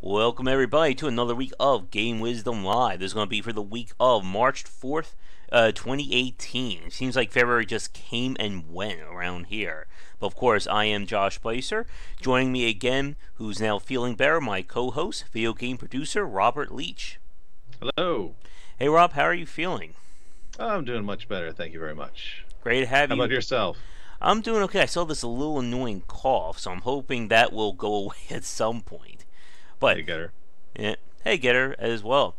Welcome everybody to another week of Game Wisdom Live. This is going to be for the week of March 4th, 2018. It seems like February just came and went around here. But of course, I am Josh Bycer. Joining me again, who's now feeling better, my co-host, video game producer, Robert Leach. Hello. Hey Rob, how are you feeling? I'm doing much better, thank you very much. Great to have How you. about yourself? I'm doing okay. I still have this little annoying cough, so I'm hoping that will go away at some point. But Hey, Getter. yeah, hey, Getter as well.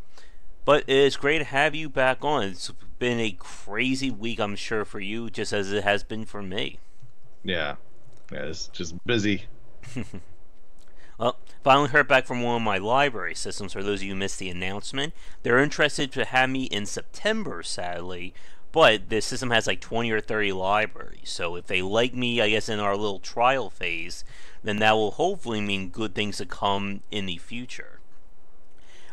But it's great to have you back on. It's been a crazy week, I'm sure, for you, just as it has been for me. Yeah, it's just busy. Well, finally heard back from one of my library systems. For those of you who missed the announcement, they're interested to have me in September, sadly. But the system has like 20 or 30 libraries. So if they like me, I guess, in our little trial phase, then that will hopefully mean good things to come in the future.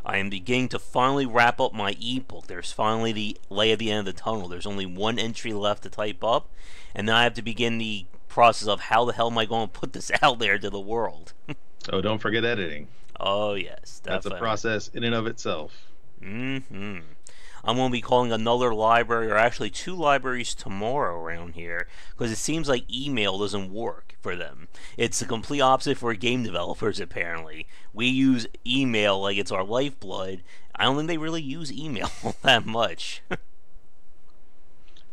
I am beginning to finally wrap up my ebook. There's finally the light at the end of the tunnel. There's only one entry left to type up, and then I have to begin the process of how the hell am I going to put this out there to the world. Oh, don't forget editing. Oh yes, That's definitely. a process in and of itself. Mm-hmm. I'm going to be calling another library, or actually two libraries tomorrow around here, because it seems like email doesn't work for them. It's the complete opposite for game developers, apparently. We use email like it's our lifeblood. I don't think they really use email that much.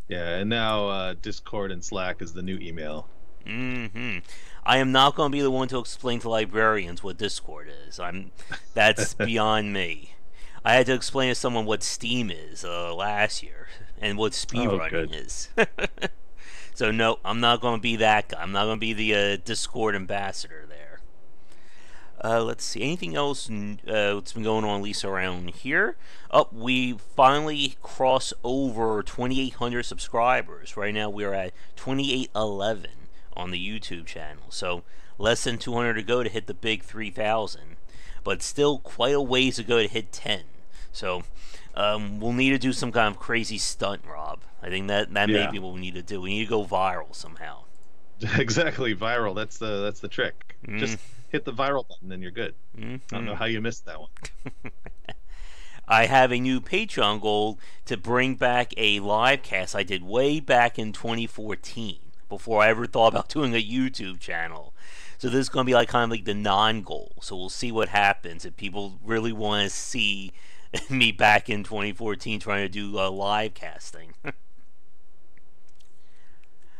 Yeah, and now Discord and Slack is the new email. Mm-hmm. I am not going to be the one to explain to librarians what Discord is. That's beyond me. I had to explain to someone what Steam is last year and what speedrunning is. So no, I'm not going to be that guy. I'm not going to be the Discord ambassador there. Let's see. Anything else that's been going on, at least around here? Oh, we finally crossed over 2,800 subscribers. Right now we're at 2,811 on the YouTube channel. So less than 200 to go to hit the big 3,000. But still quite a ways to go to hit 10. So we'll need to do some kind of crazy stunt, Rob. I think that may be what we need to do. We need to go viral somehow. Exactly, viral. That's the trick. Mm. Just hit the viral button and you're good. Mm-hmm. I don't know how you missed that one. I have a new Patreon goal to bring back a live cast I did way back in 2014, before I ever thought about doing a YouTube channel. So this is going to be like kind of like the non-goal. So we'll see what happens if people really want to see me back in 2014 trying to do live casting.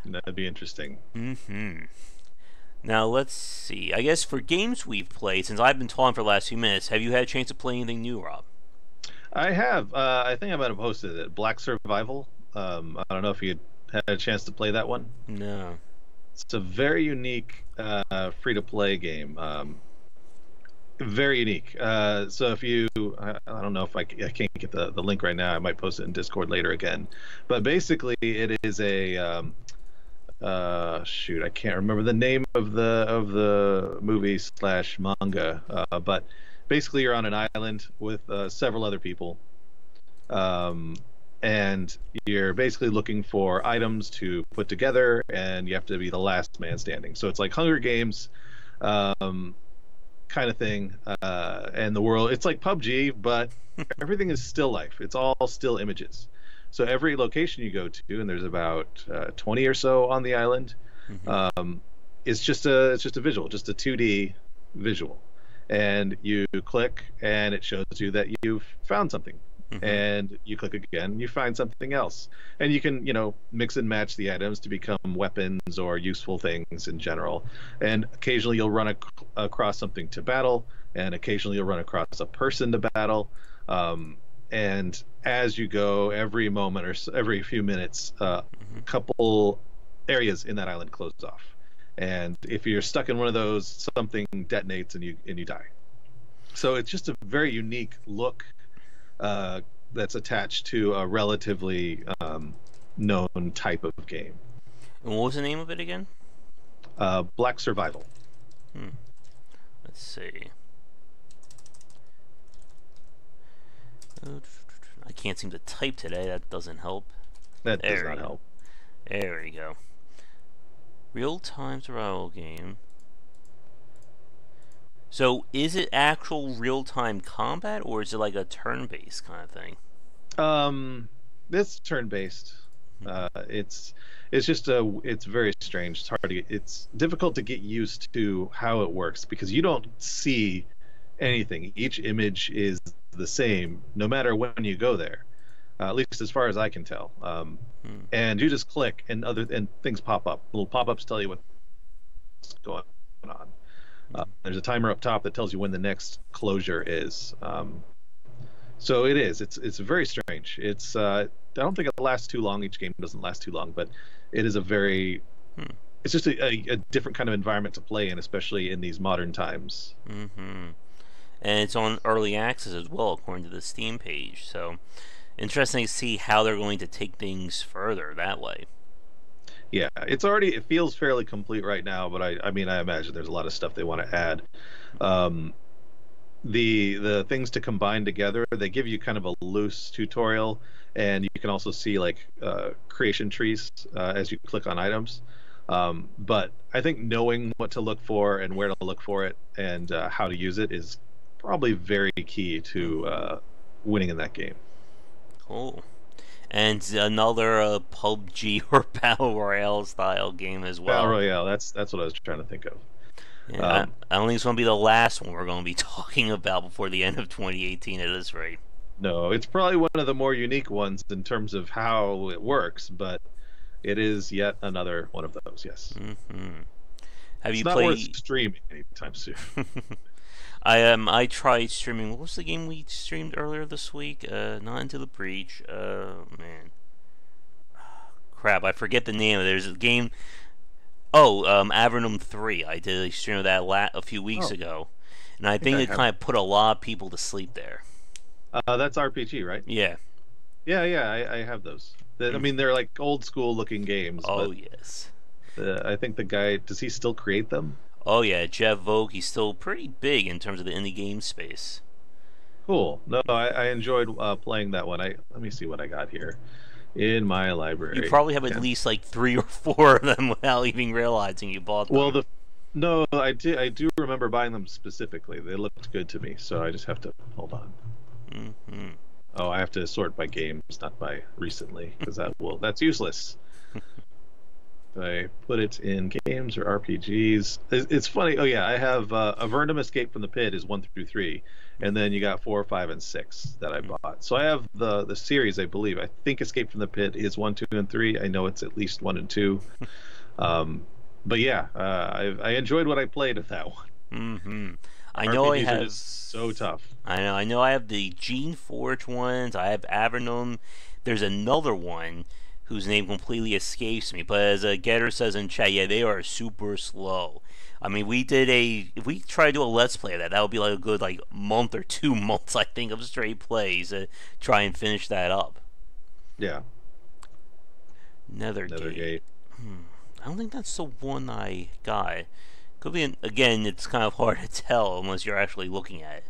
That'd be interesting. Mm-hmm. Now let's see. I guess for games we've played, since I've been talking for the last few minutes, have you had a chance to play anything new, Rob? I have. I think I might have posted it. Black Survival. I don't know if you had a chance to play that one. No. It's a very unique free-to-play game. Very unique. So if you, I don't know if I can't get the link right now. I might post it in Discord later again. But basically, it is a shoot. I can't remember the name of the movie slash manga. But basically, you're on an island with several other people. And you're basically looking for items to put together, and you have to be the last man standing. So it's like Hunger Games kind of thing, and the world, it's like PUBG, but everything is still life. It's all still images. So every location you go to, and there's about 20 or so on the island, it's just a visual, just a 2D visual. And you click, and it shows you that you've found something. And you click again, you find something else, and you can, mix and match the items to become weapons or useful things in general. And occasionally you'll run across something to battle, and occasionally you'll run across a person to battle. And as you go, every moment or every few minutes, a couple areas in that island close off. And if you're stuck in one of those, something detonates and you die. So it's just a very unique look. That's attached to a relatively known type of game. And what was the name of it again? Black Survival. Let's see. I can't seem to type today. That doesn't help. That does not help. There we go. Real-time survival game. So is it actual real-time combat, or is it like a turn-based kind of thing? It's turn-based. Mm-hmm. It's just it's very strange. It's hard to it's difficult to get used to how it works because you don't see anything. Each image is the same no matter when you go there. At least as far as I can tell. And you just click and things pop up. Little pop-ups tell you what's going on. There's a timer up top that tells you when the next closure is. So it is. It's very strange. I don't think it lasts too long. Each game doesn't last too long, but it is a very. It's just a different kind of environment to play in, especially in these modern times. Mm-hmm. And it's on early access as well, according to the Steam page. So interesting to see how they're going to take things further that way. Yeah, it feels fairly complete right now, but I mean I imagine there's a lot of stuff they want to add. Um, the things to combine together, they give you kind of a loose tutorial, and you can also see like creation trees as you click on items. But I think knowing what to look for and where to look for it and how to use it is probably very key to winning in that game. Cool. And another PUBG or Battle Royale style game as Battle well. Royale, that's what I was trying to think of. Yeah, Um, I don't think it's going to be the last one we're going to be talking about before the end of 2018 at this rate. no, it's probably one of the more unique ones in terms of how it works, but it is yet another one of those. Yes, Mm-hmm. Have it's you not worth played? streaming anytime soon. I tried streaming. What was the game we streamed earlier this week? Not Into the Breach. Man, crap! I forget the name. There's a game. Oh, Avernum 3. I did a stream of that a few weeks Oh, ago, and I I think think I it have. kind of put a lot of people to sleep there. That's RPG, right? Yeah. Yeah, yeah, I have those. I Mm. mean, they're like old school looking games, Oh but yes. I think the guy does he still create them? Oh yeah, Jeff Vogue. He's still pretty big in terms of the indie game space. Cool. No, I enjoyed playing that one. I let me see what I got here in my You library. probably have at Yeah. least like 3 or 4 of them without even realizing you bought Well, them. the no, I do remember buying them specifically. They looked good to me, so I just have to hold on. Hmm. Oh, I have to sort by games, not by recently, because that's useless. If I put it in games or RPGs. It's funny. Oh yeah, I have Avernum Escape from the Pit is 1 through 3, and then you got 4, 5, and 6 that I bought. So I have the series, I believe. I think Escape from the Pit is 1, 2, and 3. I know it's at least 1 and 2. Um, but yeah, I enjoyed what I played of that one. Hmm. I know I RPGs are have. just so tough. I know I have the Gene Forge ones. I have Avernum. There's another one whose name completely escapes me. But as a getter says in chat, yeah, they are super slow. I mean, if we try to do a let's play of that, that would be like a good like month or 2 months, I think, of straight plays to try and finish that up. Yeah, Nethergate. Nethergate. I don't think that's the one I got. Could be again. It's kind of hard to tell unless you're actually looking at it.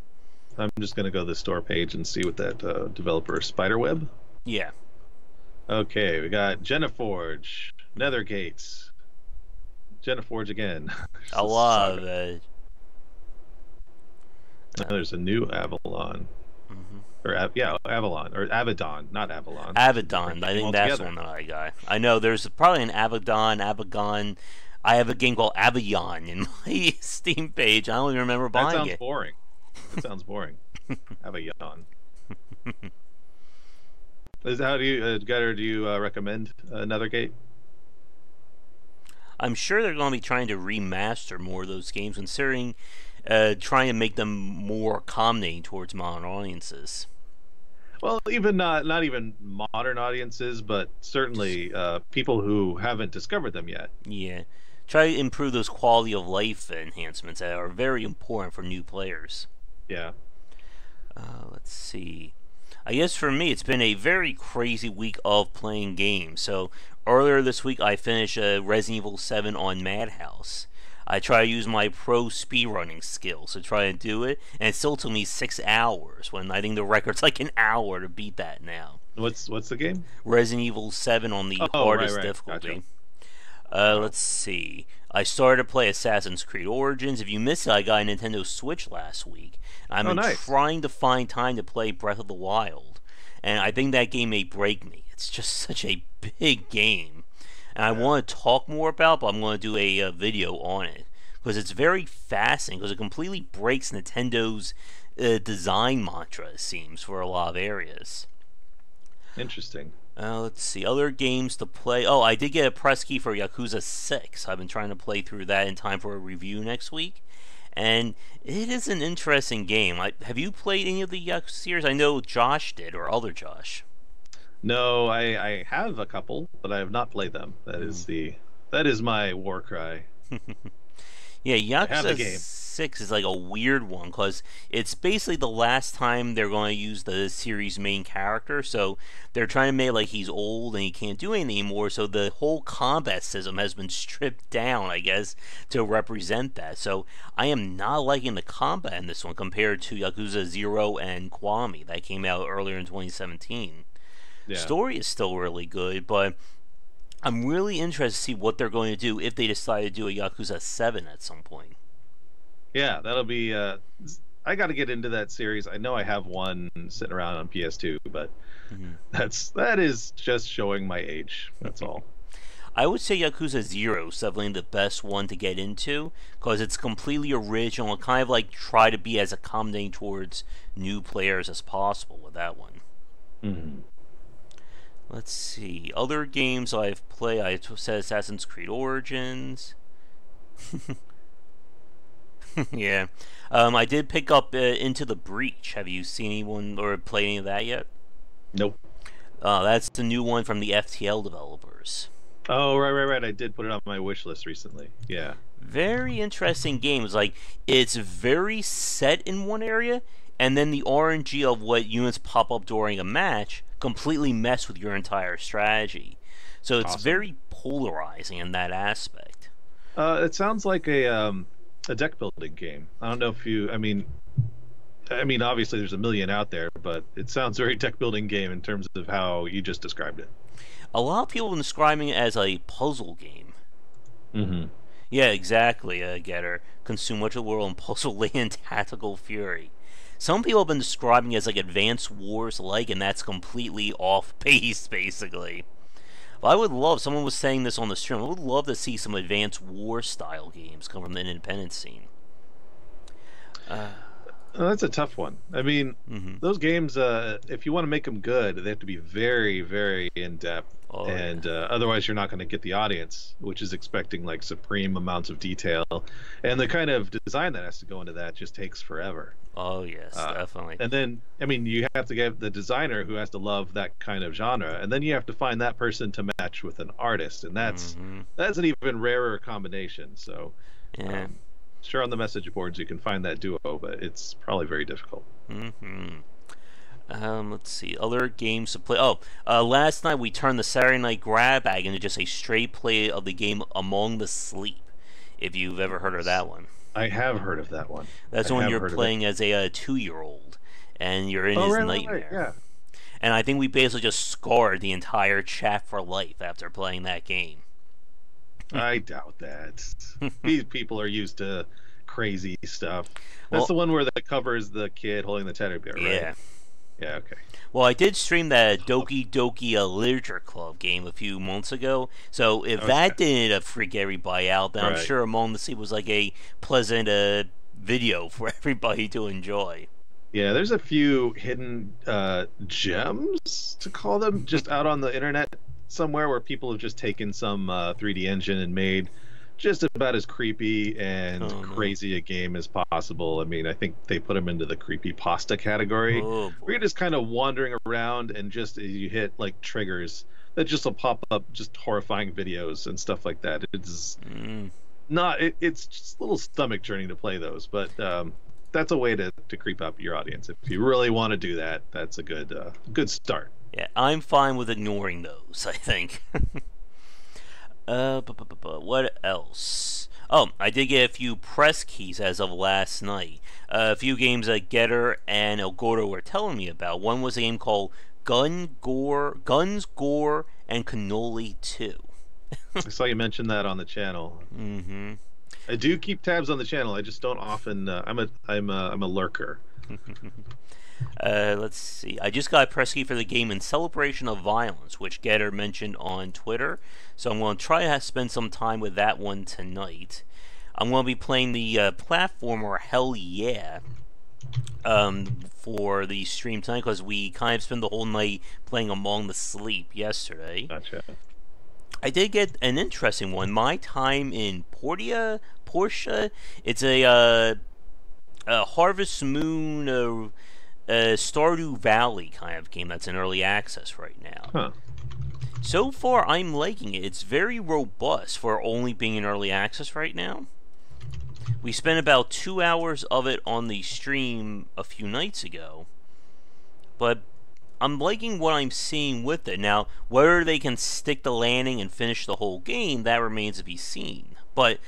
I'm just gonna go to the store page and see what that developer Spiderweb. Yeah, Okay, we got Jenniforge, Nethergates, Jenniforge again. a This is lot saga. of There's a new Avalon, mhm. or yeah, Avalon or Abaddon, not Avalon. It's a different Abaddon. I game think that's the altogether. one that I got. I know there's probably an Abaddon, Abagon. I have a game called Abayon in my Steam page. I don't even remember That buying sounds it. boring. That sounds boring. Have a yawn. How do you, Gutter? Do you recommend Nethergate? I'm sure they're going to be trying to remaster more of those games, considering trying to make them more accommodating towards modern audiences. Well, even not even modern audiences, but Just certainly people who haven't discovered them yet. yeah, try to improve those quality of life enhancements that are very important for new players. Yeah. Let's see. I guess for me, it's been a very crazy week of playing games. So earlier this week, I finished Resident Evil 7 on Madhouse. I try to use my pro speedrunning skills to try and do it, and it still took me 6 hours. When I think the record's like an hour to beat that now. What's the game? Resident Evil 7 on the Oh, right, hardest right. Gotcha. difficulty. Wow. Let's see. I started to play Assassin's Creed Origins. If you missed it, I got a Nintendo Switch last week. I've Oh, been nice. trying to find time to play Breath of the Wild, and I think that game may break me. It's just such a big game, and I Yeah. want to talk more about, but I'm going to do a video on it because it's very fascinating because it completely breaks Nintendo's design mantra, it seems, for a lot of areas. Interesting. Let's see. Other games to play. Oh, I did get a press key for Yakuza 6. I've been trying to play through that in time for a review next week. And it is an interesting game. Have you played any of the Yakuza series? I know Josh did, or other Josh. No, I have a couple, but I have not played them. That is my war cry. Yeah, I have the Yakuza game. 6 is like a weird one because it's basically the last time they're going to use the series' main character. So they're trying to make like he's old and he can't do anything anymore. So the whole combat system has been stripped down, I guess, to represent that. So I am not liking the combat in this one compared to Yakuza 0 and Kiwami that came out earlier in 2017. Yeah. Story is still really good, but I'm really interested to see what they're going to do if they decide to do a Yakuza 7 at some point. Yeah, that'll be I got to get into that series. I know I have one sitting around on PS2, but Mhm. that is just showing my age. That's all. I would say Yakuza 0 is definitely the best one to get into because it's completely original and kind of like try to be as accommodating towards new players as possible with that one. Hmm. Let's see. Other games I've played, I said Assassin's Creed Origins. Yeah. I did pick up Into the Breach. Have you seen anyone or played any of that yet? Nope. That's the new one from the FTL developers. Oh, right. I did put it on my wish list recently. Yeah. Very interesting game. It's very set in one area, and then the RNG of what units pop up during a match completely mess with your entire strategy. So it's Awesome. very polarizing in that aspect. It sounds like a deck building game. I don't know if you. I mean, obviously there's a million out there, but it sounds very deck building game in terms of how you just described it. A lot of people have been describing it as a puzzle game. Hmm. Yeah, exactly, Getter. Consume much of the world in puzzle land tactical fury. Some people have been describing it as like Advanced Wars like, and that's completely off base, basically. But I would love, someone was saying this on the stream, I would love to see some Advanced War style games come from the independent scene. Uh, That's a tough one. I mean, mm-hmm. those games, if you want to make them good, they have to be very, very in depth, Oh, yeah. and otherwise you're not going to get the audience, which is expecting like supreme amounts of detail, and the kind of design that has to go into that just takes forever. Oh, yes, definitely. And then, I mean, you have to get the designer who has to love that kind of genre, and then you have to find that person to match with an artist, and Mm-hmm. that's an even rarer combination. So, Yeah. um, sure, on the message boards you can find that duo, but it's probably very difficult. Mm-hmm. Let's see. Other games to play. Oh, last night we turned the Saturday Night Grab Bag into just a straight play of the game Among the Sleep. If you've ever heard of that one, I have heard of that one. that's I when have you're heard of it. playing as a 2-year-old, and you're in Oh, his right, nightmare. yeah. And I think we basically just scarred the entire chat for life after playing that game. I doubt that. These people are used to crazy stuff. That's the Well, one where the cover is the kid holding the teddy bear, right? yeah. Yeah, okay. Well, I did stream that Doki Doki Literature Club game a few months ago, so if Okay. that didn't freak everybody out, then I'm Right. sure Among the Sea was like a pleasant video for everybody to enjoy. Yeah, there's a few hidden gems to call them just out on the internet somewhere where people have just taken some 3D engine and made just about as creepy and Oh no. crazy a game as possible. I mean, I think they put them into the creepy pasta category Oh where boy. you're just kind of wandering around and just you hit like triggers that just will pop up just horrifying videos and stuff like that. It's Mm. not it's just a little stomach churning to play those, but that's a way to creep up your audience. If you really want to do that, that's a good start. Yeah, I'm fine with ignoring those, I think. What else? Oh, I did get a few press keys as of last night. A few games that Getter and El Gordo were telling me about. One was a game called Guns, Gore, and Cannoli 2. I saw you mention that on the channel. Mm-hmm. I do keep tabs on the channel. I just don't often. I'm a lurker. Let's see. I just got a press key for the game in celebration of violence, which Getter mentioned on Twitter. So I'm going to try to spend some time with that one tonight. I'm going to be playing the platformer Hell Yeah for the stream tonight because we kind of spent the whole night playing Among the Sleep yesterday. Gotcha. I did get an interesting one. My Time in Portia. It's a Harvest Moon, Stardew Valley kind of game that's in early access right now. Huh. So far, I'm liking it. It's very robust for only being in early access right now. We spent about 2 hours of it on the stream a few nights ago, but I'm liking what I'm seeing with it. Now, whether they can stick the landing and finish the whole game, that remains to be seen. But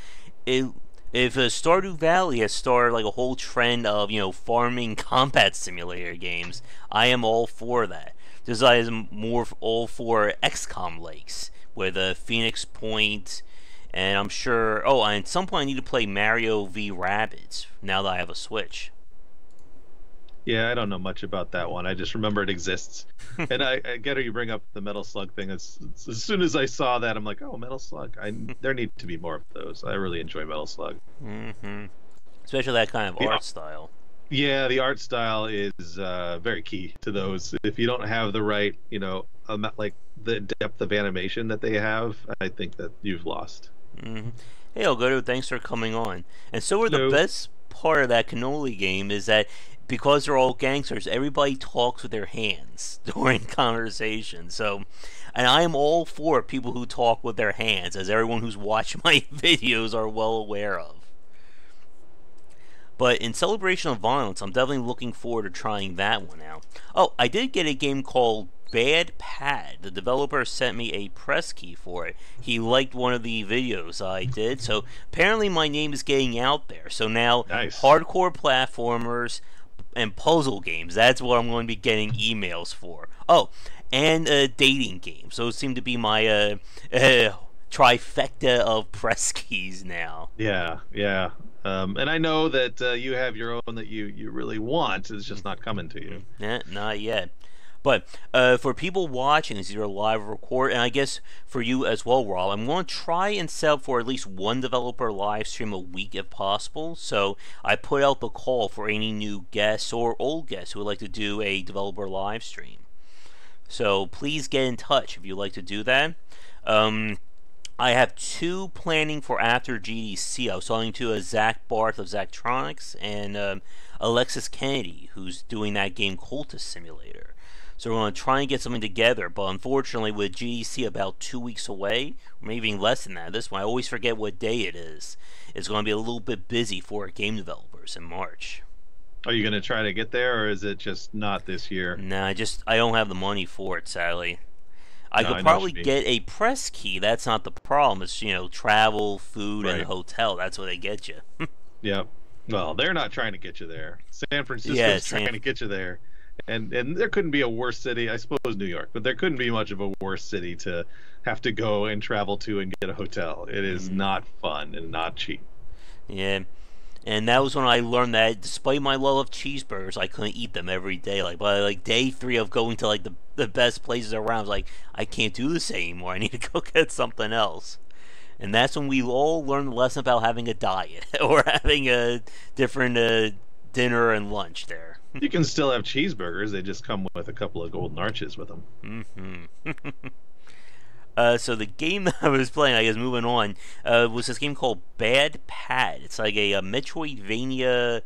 if Stardew Valley has started like a whole trend of, farming combat simulator games, I am all for that. Just I am more all for XCOM Lakes with Phoenix Point, and I'm sure. Oh, and at some point I need to play Mario v Rabbids now that I have a Switch. Yeah, I don't know much about that one. I just remember it exists. And I get how you bring up the Metal Slug thing. As soon as I saw that, I'm like, oh, Metal Slug. There need to be more of those. I really enjoy Metal Slug. Mm-hmm. Especially that kind of art style. Yeah, the art style is very key to those. If you don't have the right, like the depth of animation that they have, I think that you've lost. Mm-hmm. Hey, Elgato, thanks for coming on. And so the best part of that cannoli game is that because they're all gangsters, everybody talks with their hands during conversation. So, and I am all for people who talk with their hands, as everyone who's watched my videos are well aware of. But in celebration of violence, I'm definitely looking forward to trying that one out. Oh, I did get a game called Bad Pad. The developer sent me a press key for it. He liked one of the videos I did, so apparently my name is getting out there. So now, nice. Hardcore platformers and puzzle games, that's what I'm going to be getting emails for. Oh, and dating games. Those seem to be my trifecta of press keys now. Yeah. And I know that you have your own that you really want. It's just not coming to you. Yeah, not yet. But for people watching, this is either live or record, and I guess for you as well, Rob, I'm going to try and set up for at least one developer live stream a week if possible. So I put out the call for any new guests or old guests who would like to do a developer live stream. So please get in touch if you'd like to do that. I have two planning for after GDC. I was talking to Zach Barth of Zachtronics and Alexis Kennedy, who's doing that game Cultist Simulator. So we're going to try and get something together, but unfortunately with GDC about 2 weeks away, or maybe even less than that, this one, I always forget what day it is. It's going to be a little bit busy for game developers in March. Are you going to try to get there, or is it just not this year? Nah, I don't have the money for it, sadly. I could probably get a press key. That's not the problem. It's, travel, food, and hotel. That's what they get you. Yep. Well, they're not trying to get you there. San Francisco's trying to get you there. And there couldn't be a worse city, I suppose New York, but there couldn't be much of a worse city to have to go and travel to and get a hotel. It is not fun and not cheap. Yeah. And that was when I learned that despite my love of cheeseburgers, I couldn't eat them every day. Like by day 3 of going to the best places around, I was like, I can't do this anymore. I need to go get something else. And that's when we all learned the lesson about having a diet or having a different dinner and lunch there. You can still have cheeseburgers. They just come with a couple of golden arches with them. Mm-hmm. So the game that I was playing, I guess moving on, was this game called Bad Pad. It's like a Metroidvania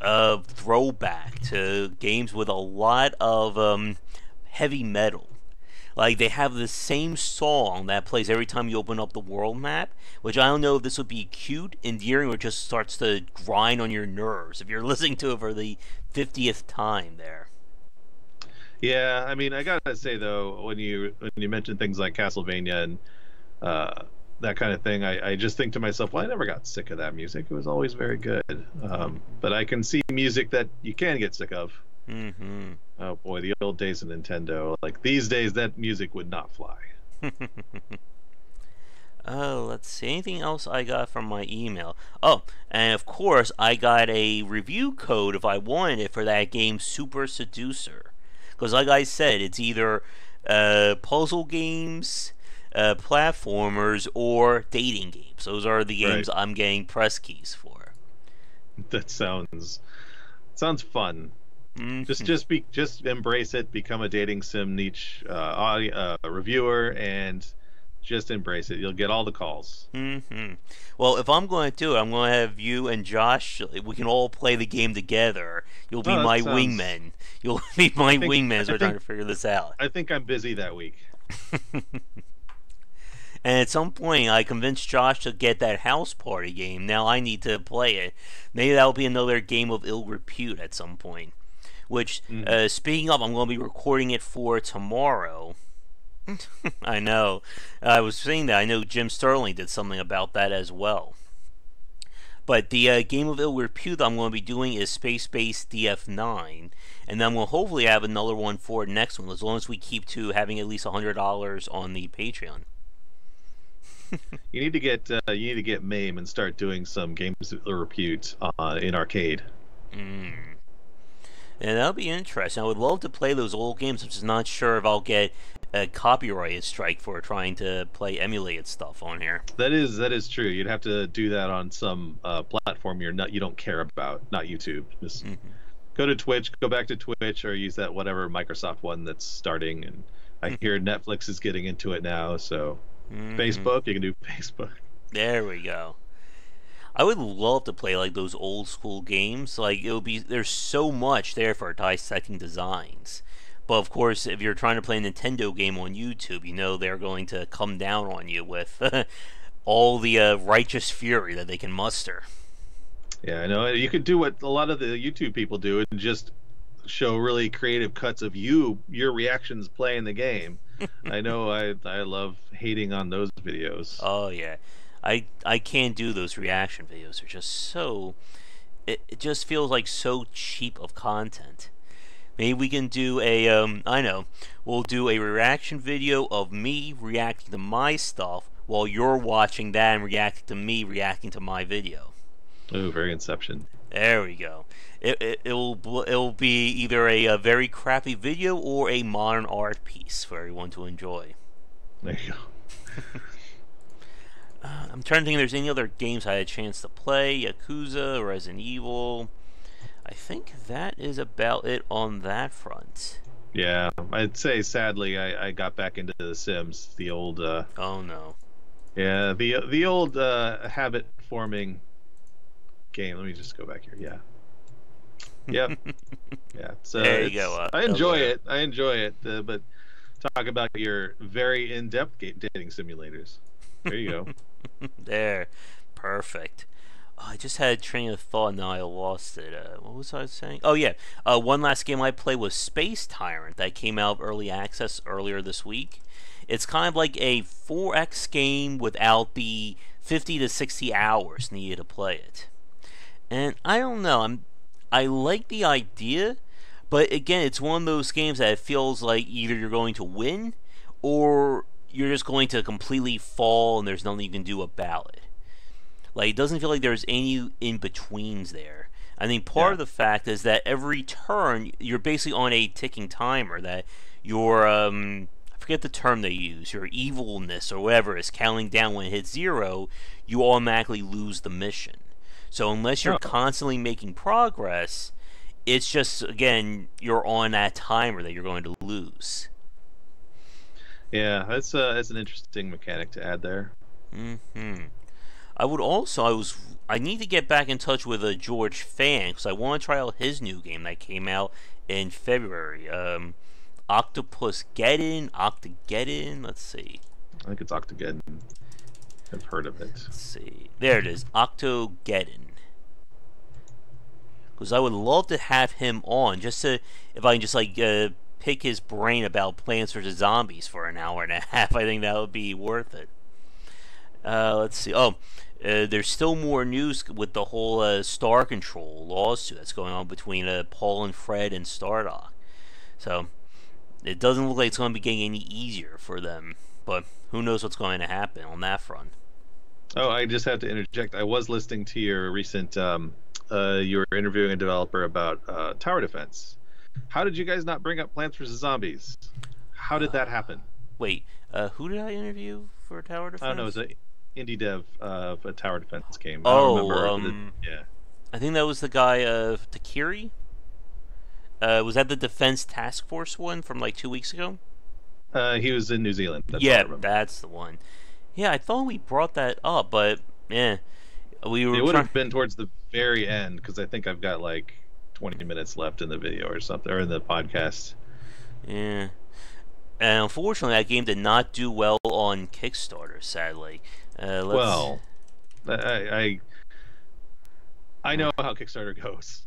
throwback to games with a lot of heavy metal. Like, they have the same song that plays every time you open up the world map, which I don't know if this would be cute, endearing, or just starts to grind on your nerves if you're listening to it for the 50th time there. Yeah, I mean, I gotta say though, when you mention things like Castlevania and that kind of thing, I just think to myself, well, I never got sick of that music. It was always very good. But I can see music that you can get sick of. Mm-hmm. Oh boy, the old days of Nintendo. Like these days, that music would not fly. Oh, let's see. Anything else I got from my email? Oh, and of course, I got a review code if I wanted it for that game Super Seducer. Because, like I said, it's either puzzle games, platformers, or dating games. Those are the Right. games I'm getting press keys for. That sounds fun. Mm-hmm. Just embrace it. Become a dating sim niche reviewer, and just embrace it. You'll get all the calls. Mm-hmm. Well, if I'm going to do it, I'm going to have you and Josh. We can all play the game together. You'll be Oh, that my sounds. wingman. You'll be my I think wingman as I we're trying think to figure this out. I think I'm busy that week. And at some point, I convinced Josh to get that house party game. Now I need to play it. Maybe that'll be another game of ill repute at some point. Which, Mm. speaking of, I'm going to be recording it for tomorrow. I know. I was saying that. I know Jim Sterling did something about that as well. But the game of ill repute I'm going to be doing is Space Base DF9, and then we'll hopefully have another one for next one, as long as we keep to having at least $100 on the Patreon. You need to get MAME and start doing some games of repute in arcade. Mm. And that'll be interesting. I would love to play those old games. I'm just not sure if I'll get a copyright strike for trying to play emulated stuff on here. That is true. You'd have to do that on some platform you don't care about, not YouTube. Just Mm-hmm. go to Twitch, go back to Twitch, or use that whatever Microsoft one that's starting. And I hear Netflix is getting into it now, so Mm-hmm. Facebook, you can do Facebook. There we go. I would love to play like those old school games. Like it would be there's so much there for dissecting designs. But of course, if you're trying to play a Nintendo game on YouTube, you know they're going to come down on you with all the righteous fury that they can muster. Yeah, I know. You could do what a lot of the YouTube people do and just show really creative cuts of your reactions playing the game. I know I love hating on those videos. Oh yeah, I can't do those reaction videos. They're just so it just feels like so cheap of content. Maybe we can do a I know we'll do a reaction video of me reacting to my stuff while you're watching that and reacting to me reacting to my video. Oh, very Inception. There we go. It'll be either a very crappy video or a modern art piece for everyone to enjoy. There you go. I'm trying to think if there's any other games I had a chance to play. Yakuza, Resident Evil. I think that is about it on that front. Yeah, I'd say sadly I got back into The Sims, the old Oh no. yeah, the old habit forming game. Let me just go back here. Yeah. Yep. Yeah. There you It's go, I enjoy Elder. it. I enjoy it. But talk about your very in-depth dating simulators. There you go. There. Perfect. Oh, I just had a train of thought, now I lost it. What was I saying? Oh, yeah. One last game I played was Space Tyrant that came out of early access earlier this week. It's kind of like a 4X game without the 50 to 60 hours needed to play it. And I don't know, I like the idea, but again, it's one of those games that it feels like either you're going to win or you're just going to completely fall and there's nothing you can do about it. Like, it doesn't feel like there's any in betweens there. I think part Yeah. of the fact is that every turn you're basically on a ticking timer that your I forget the term they use, your evilness or whatever is counting down. When it hits zero, you automatically lose the mission. So unless you're Oh, constantly making progress, it's just again you're on that timer that you're going to lose. yeah. That's an interesting mechanic to add there. Hmm. I need to get back in touch with a George Fan because I want to try out his new game that came out in February. Octopus Geddon, Octageddon. Let's see. I think it's Octagon. I've heard of it. Let's see. There it is, Octogeddon. Because I would love to have him on just to if I can just like pick his brain about Plants vs Zombies for an hour and a half. I think that would be worth it. Let's see. Oh, there's still more news with the whole Star Control lawsuit that's going on between Paul and Fred and Stardock. So it doesn't look like it's going to be getting any easier for them. but who knows what's going to happen on that front. Oh, I just have to interject. I was listening to your recent, you were interviewing a developer about tower defense. How did you guys not bring up Plants vs. Zombies? How did that happen? Wait, who did I interview for tower I don't know. It defense? was an indie dev of a tower defense game. I don't Oh, remember. Yeah. I think that was the guy, Takiri? Was that the Defense Task Force one from like 2 weeks ago? He was in New Zealand. That's all I Yeah, remember. that's the one. Yeah, I thought we brought that up, but yeah, we It were would trying. have been towards the very end because I think I've got like 20 minutes left in the video or something, or in the podcast. Yeah, and unfortunately, that game did not do well on Kickstarter. Sadly, let's. Well, I I know how Kickstarter goes.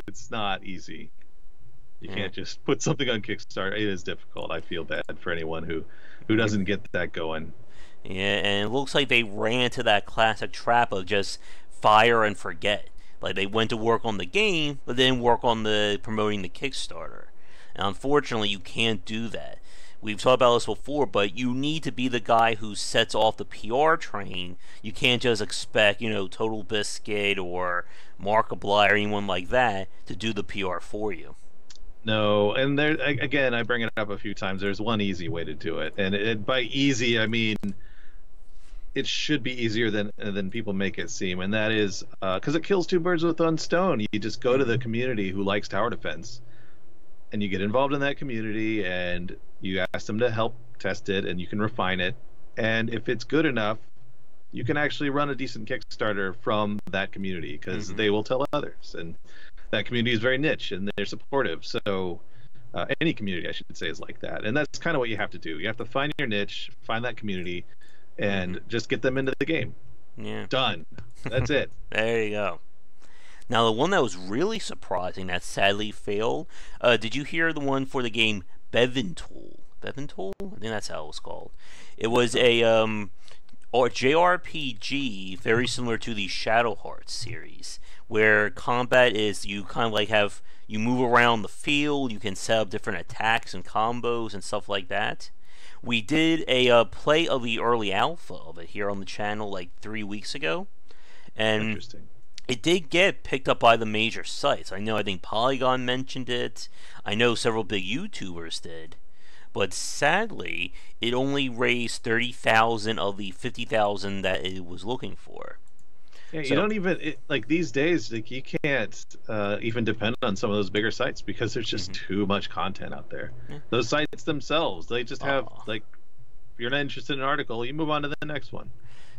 It's not easy. You Yeah. can't just put something on Kickstarter. It is difficult. I feel bad for anyone who doesn't get that going. Yeah, and it looks like they ran into that classic trap of just fire and forget. Like they went to work on the game, but didn't work on the promoting the Kickstarter. And unfortunately, you can't do that. We've talked about this before, but you need to be the guy who sets off the PR train. You can't just expect, Total Biscuit or Markiplier or anyone like that to do the PR for you. No, and there again, I bring it up a few times. There's one easy way to do it, and by easy, I mean it should be easier than people make it seem, and that is because it kills two birds with one stone. You just go to the community who likes tower defense, and you get involved in that community, and you ask them to help test it, and you can refine it, and if it's good enough, you can actually run a decent Kickstarter from that community because they will tell others, and that community is very niche and they're supportive. So any community, I should say, is like that, and that's kind of what you have to do. You have to find your niche, find that community, and just get them into the game. Yeah. Done. That's it. There you go. Now, the one that was really surprising that sadly failed, did you hear the one for the game Beventool? Beventool? I think that's how it was called. It was a or JRPG very similar to the Shadow Hearts series, where combat is you kind of like you move around the field, you can set up different attacks and combos and stuff like that. We did a play of the early alpha of it here on the channel like 3 weeks ago, and Interesting. it did get picked up by the major sites. I think Polygon mentioned it. I know several big YouTubers did. But sadly, it only raised 30,000 of the 50,000 that it was looking for. Yeah, So- you don't even like these days. Like you can't even depend on some of those bigger sites because there's just too much content out there. Yeah. Those sites themselves, they just have Aw. like, if you're not interested in an article, you move on to the next one.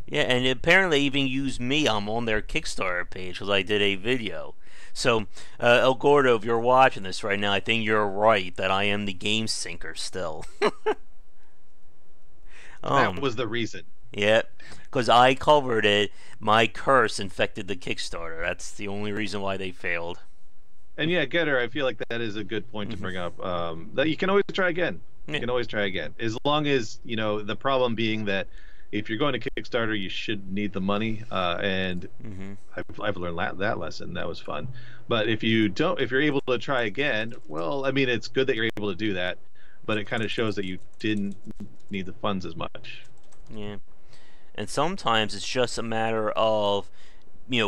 Yeah, and apparently they even used me. I'm on their Kickstarter page because I did a video. So, El Gordo, if you're watching this right now, I think you're right that I am the game sinker still. That was the reason. Yeah, because I covered it. My curse infected the Kickstarter. That's the only reason why they failed. And yeah, Getter, I feel like that is a good point to bring up. That you can always try again. Yeah. You can always try again, as long as the problem being that if you're going to Kickstarter, you should need the money. And I've learned that lesson. That was fun. But if you don't, if you're able to try again, well, I mean, it's good that you're able to do that, but it kind of shows that you didn't need the funds as much. Yeah. And sometimes it's just a matter of,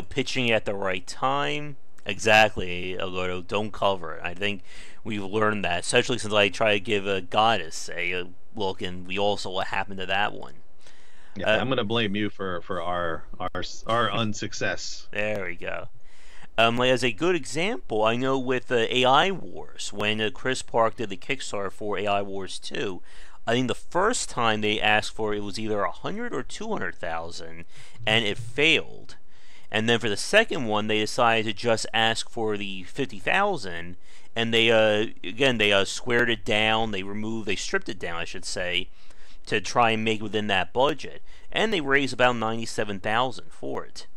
pitching at the right time. Exactly, Alberto. Don't cover it. I think we've learned that, especially since I try to give a Goddess a look, and we all saw what happened to that one. Yeah, I'm gonna blame you for our unsuccess. There we go. Like, as a good example, I know with AI Wars, when Chris Park did the Kickstarter for AI Wars 2, I think the first time they asked for it was either 100 or 200,000, and it failed. And then for the second one, they decided to just ask for the 50,000, and they squared it down. They stripped it down, I should say, to try and make within that budget, and they raised about 97,000 for it.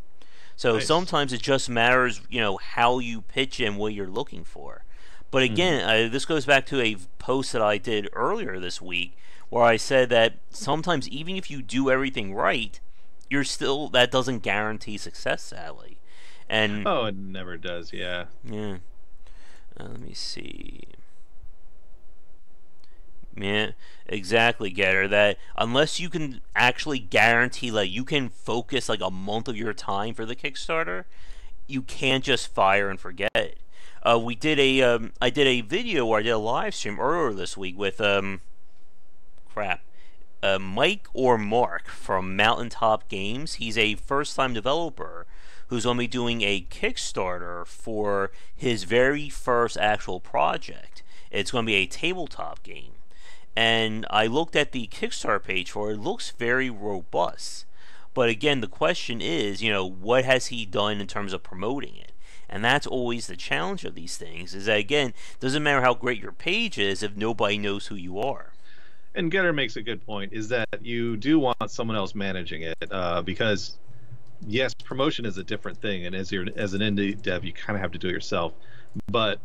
So Nice. sometimes it just matters, how you pitch and what you're looking for. But again, this goes back to a post that I did earlier this week, where I said that sometimes even if you do everything right, that doesn't guarantee success, sadly. And Oh, it never does. Yeah. yeah, let me see. Yeah, exactly, Getter. That unless you can actually guarantee, like, you can focus like a month of your time for the Kickstarter, you can't just fire and forget it. I did a video where I did a live stream earlier this week with crap, Mike or Mark from Mountaintop Games. He's a first-time developer who's going to be doing a Kickstarter for his very first actual project. It's going to be a tabletop game. And I looked at the Kickstarter page for it. It looks very robust. But again, the question is, what has he done in terms of promoting it? And that's always the challenge of these things, is that, again, doesn't matter how great your page is if nobody knows who you are. And Getter makes a good point, is that you do want someone else managing it, because yes, promotion is a different thing, and as an indie dev, you kind of have to do it yourself. But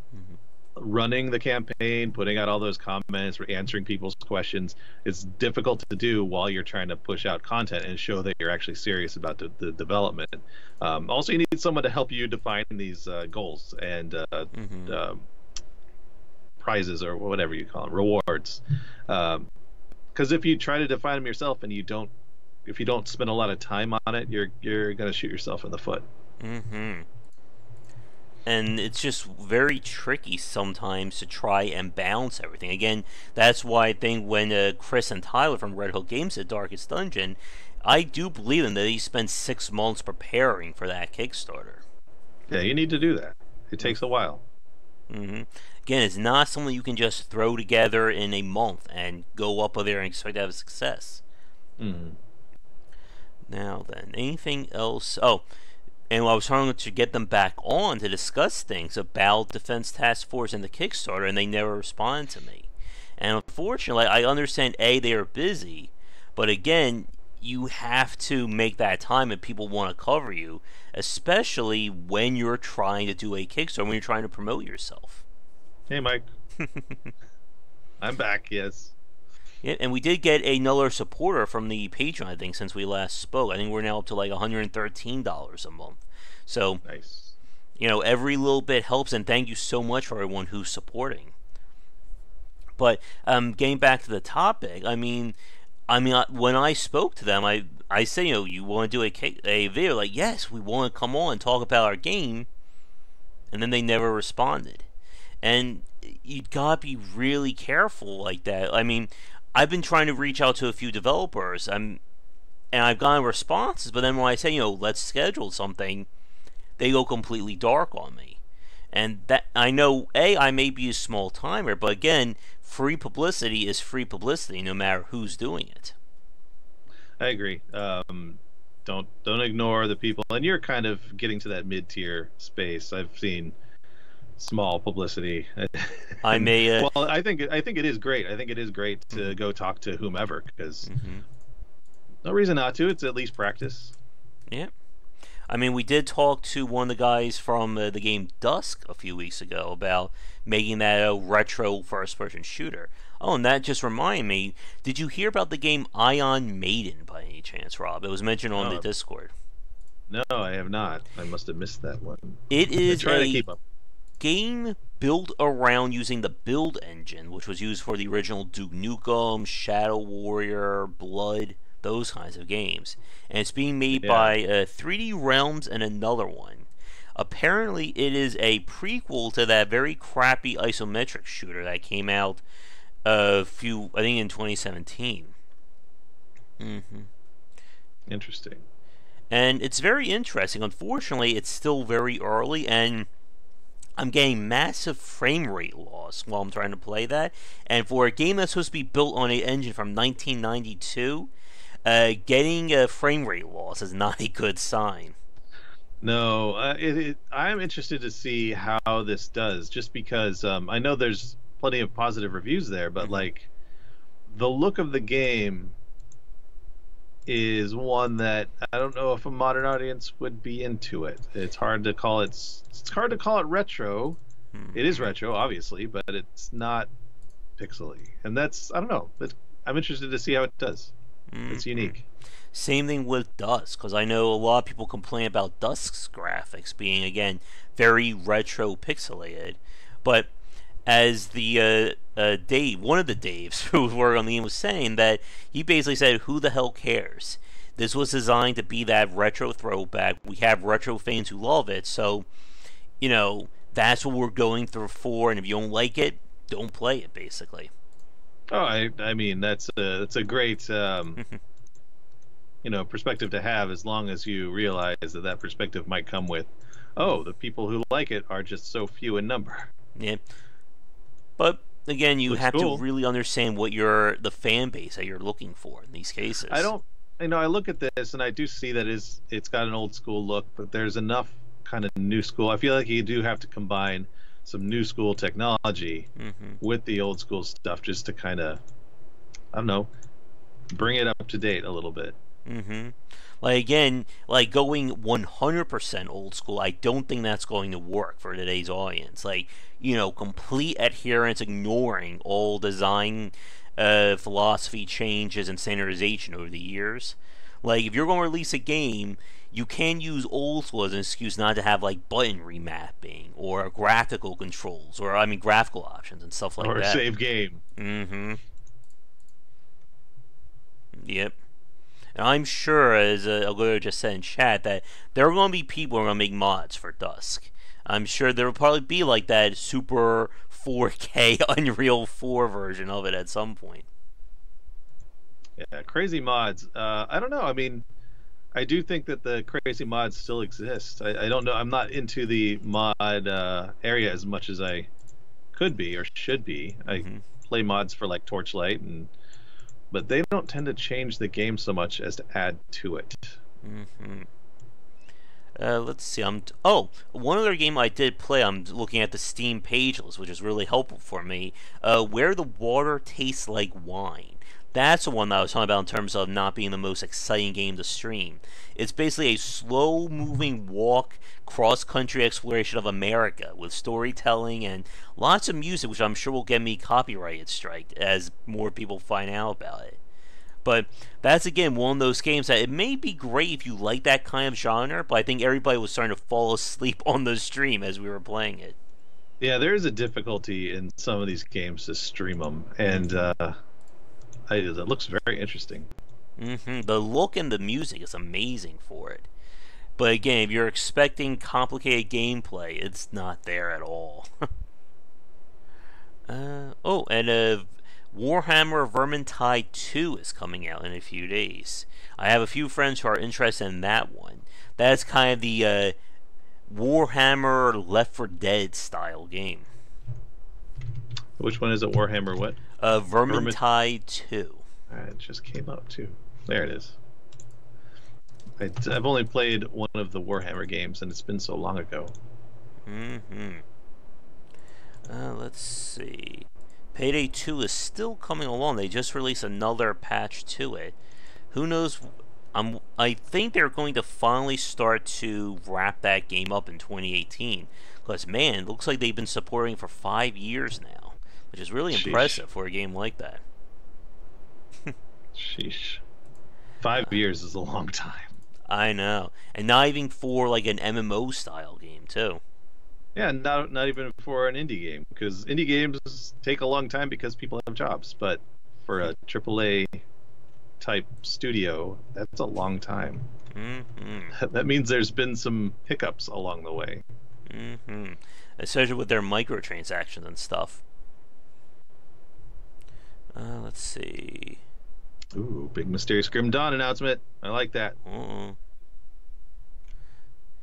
running the campaign, putting out all those comments, answering people's questions, it's difficult to do while you're trying to push out content and show that you're actually serious about the development. Also, you need someone to help you define these goals and prizes, or whatever you call them, rewards. Because if you try to define them yourself and if you don't spend a lot of time on it, you're going to shoot yourself in the foot. And it's just very tricky sometimes to try and balance everything. Again, that's why I think when Chris and Tyler from Red Hook Games did Darkest Dungeon, I do believe them that he spent 6 months preparing for that Kickstarter. Yeah, you need to do that. It takes a while. Again, it's not something you can just throw together in a month and go up there and expect to have success. Now then, anything else? Oh, and I was trying to get them back on to discuss things about Defense Task Force and the Kickstarter, and they never responded to me. And unfortunately, I understand, A, they are busy, but again, you have to make that time if people want to cover you, especially when you're trying to do a Kickstarter, when you're trying to promote yourself. Hey, Mike. I'm back, yes. Yeah, and we did get another supporter from the Patreon, I think, since we last spoke. I think we're now up to like $113 a month. So, nice. Every little bit helps, and thank you so much for everyone who's supporting. But getting back to the topic, I mean, when I spoke to them, I said, you want to do a video? Like, yes, we want to come on and talk about our game, and then they never responded. And you gotta be really careful like that. I mean, I've been trying to reach out to a few developers, and I've gotten responses, but then when I say, let's schedule something, they go completely dark on me. And that, I know, I may be a small timer, but again, free publicity is free publicity no matter who's doing it. I agree. Don't ignore the people, and you're kind of getting to that mid-tier space. I've seen small publicity. I may. Well, I think it is great. I think it is great to go talk to whomever, because no reason not to. It's at least practice. Yeah. I mean, we did talk to one of the guys from the game Dusk a few weeks ago about making that a retro first-person shooter. Oh, and that just reminded me, did you hear about the game Ion Maiden by any chance, Rob? It was mentioned on the Discord. No, I have not. I must have missed that one. It is to keep up. Game built around using the build engine, which was used for the original Duke Nukem, Shadow Warrior, Blood, those kinds of games. And it's being made by 3D Realms and another one. Apparently, it is a prequel to that very crappy isometric shooter that came out I think in 2017. Interesting. And it's very interesting. Unfortunately, it's still very early, and I'm getting massive frame rate loss while I'm trying to play that. And for a game that's supposed to be built on an engine from 1992, getting a frame rate loss is not a good sign. No, I'm interested to see how this does, just because I know there's plenty of positive reviews there, but like the look of the game is one that I don't know if a modern audience would be into it. It's hard to call it retro. It is retro, obviously, but it's not pixely, and that's, I don't know. I'm interested to see how it does. It's unique. Same thing with Dusk, because I know a lot of people complain about Dusk's graphics being, again, very retro pixelated. But as the Dave, one of the Daves who were on the game was saying that he basically said, "Who the hell cares? This was designed to be that retro throwback. We have retro fans who love it, so that's what we're going through for. And if you don't like it, don't play it." Basically. Oh, I mean that's a great perspective to have, as long as you realize that perspective might come with, oh, the people who like it are just so few in number. Yeah. But again, you Looks have to cool. really understand what the fan base that you're looking for in these cases. I don't, I look at this and I do see that it's got an old school look, but there's enough kind of new school. I feel like you do have to combine some new school technology with the old school stuff, just to kind of, I don't know, bring it up to date a little bit. Like again, like going 100% old school, I don't think that's going to work for today's audience. Like, complete adherence, ignoring all design philosophy changes and standardization over the years. Like, if you're going to release a game, you can use old school as an excuse not to have like button remapping or graphical controls, or I mean graphical options and stuff like Or that. save game. Yep. And I'm sure, as Algodo just said in chat, that there are going to be people who are going to make mods for Dusk. I'm sure there will probably be like that super 4K Unreal 4 version of it at some point. Yeah, crazy mods. I don't know. I mean, I do think that the crazy mods still exist. I don't know. I'm not into the mod area as much as I could be or should be. I play mods for like Torchlight, but they don't tend to change the game so much as to add to it. Let's see. One other game I did play. I'm looking at the Steam page list, which is really helpful for me. Where the Water Tastes Like Wine. That's the one that I was talking about in terms of not being the most exciting game to stream. It's basically a slow-moving walk, cross-country exploration of America with storytelling and lots of music, which I'm sure will get me copyrighted strike as more people find out about it. But that's, again, one of those games that it may be great if you like that kind of genre, but I think everybody was starting to fall asleep on the stream as we were playing it. Yeah, there is a difficulty in some of these games to stream them, and it looks very interesting. The look and the music is amazing for it. But again, if you're expecting complicated gameplay, it's not there at all. And Warhammer Vermintide 2 is coming out in a few days. I have a few friends who are interested in that one. That's kind of the Warhammer Left 4 Dead style game. Which one is it? Warhammer what? Vermintide 2. It just came up too. There it is. I've only played one of the Warhammer games, and it's been so long ago. Let's see. Payday 2 is still coming along. They just released another patch to it. Who knows? I think they're going to finally start to wrap that game up in 2018. Because, man, it looks like they've been supporting it for 5 years now, which is really impressive for a game like that. Sheesh. 5 years is a long time. I know. And not even for like an MMO style game, too. Yeah, not even for an indie game, because indie games take a long time because people have jobs. But for a AAA type studio, that's a long time. That means there's been some hiccups along the way. Especially with their microtransactions and stuff. Let's see. Ooh, big Mysterious Grim Dawn announcement. I like that.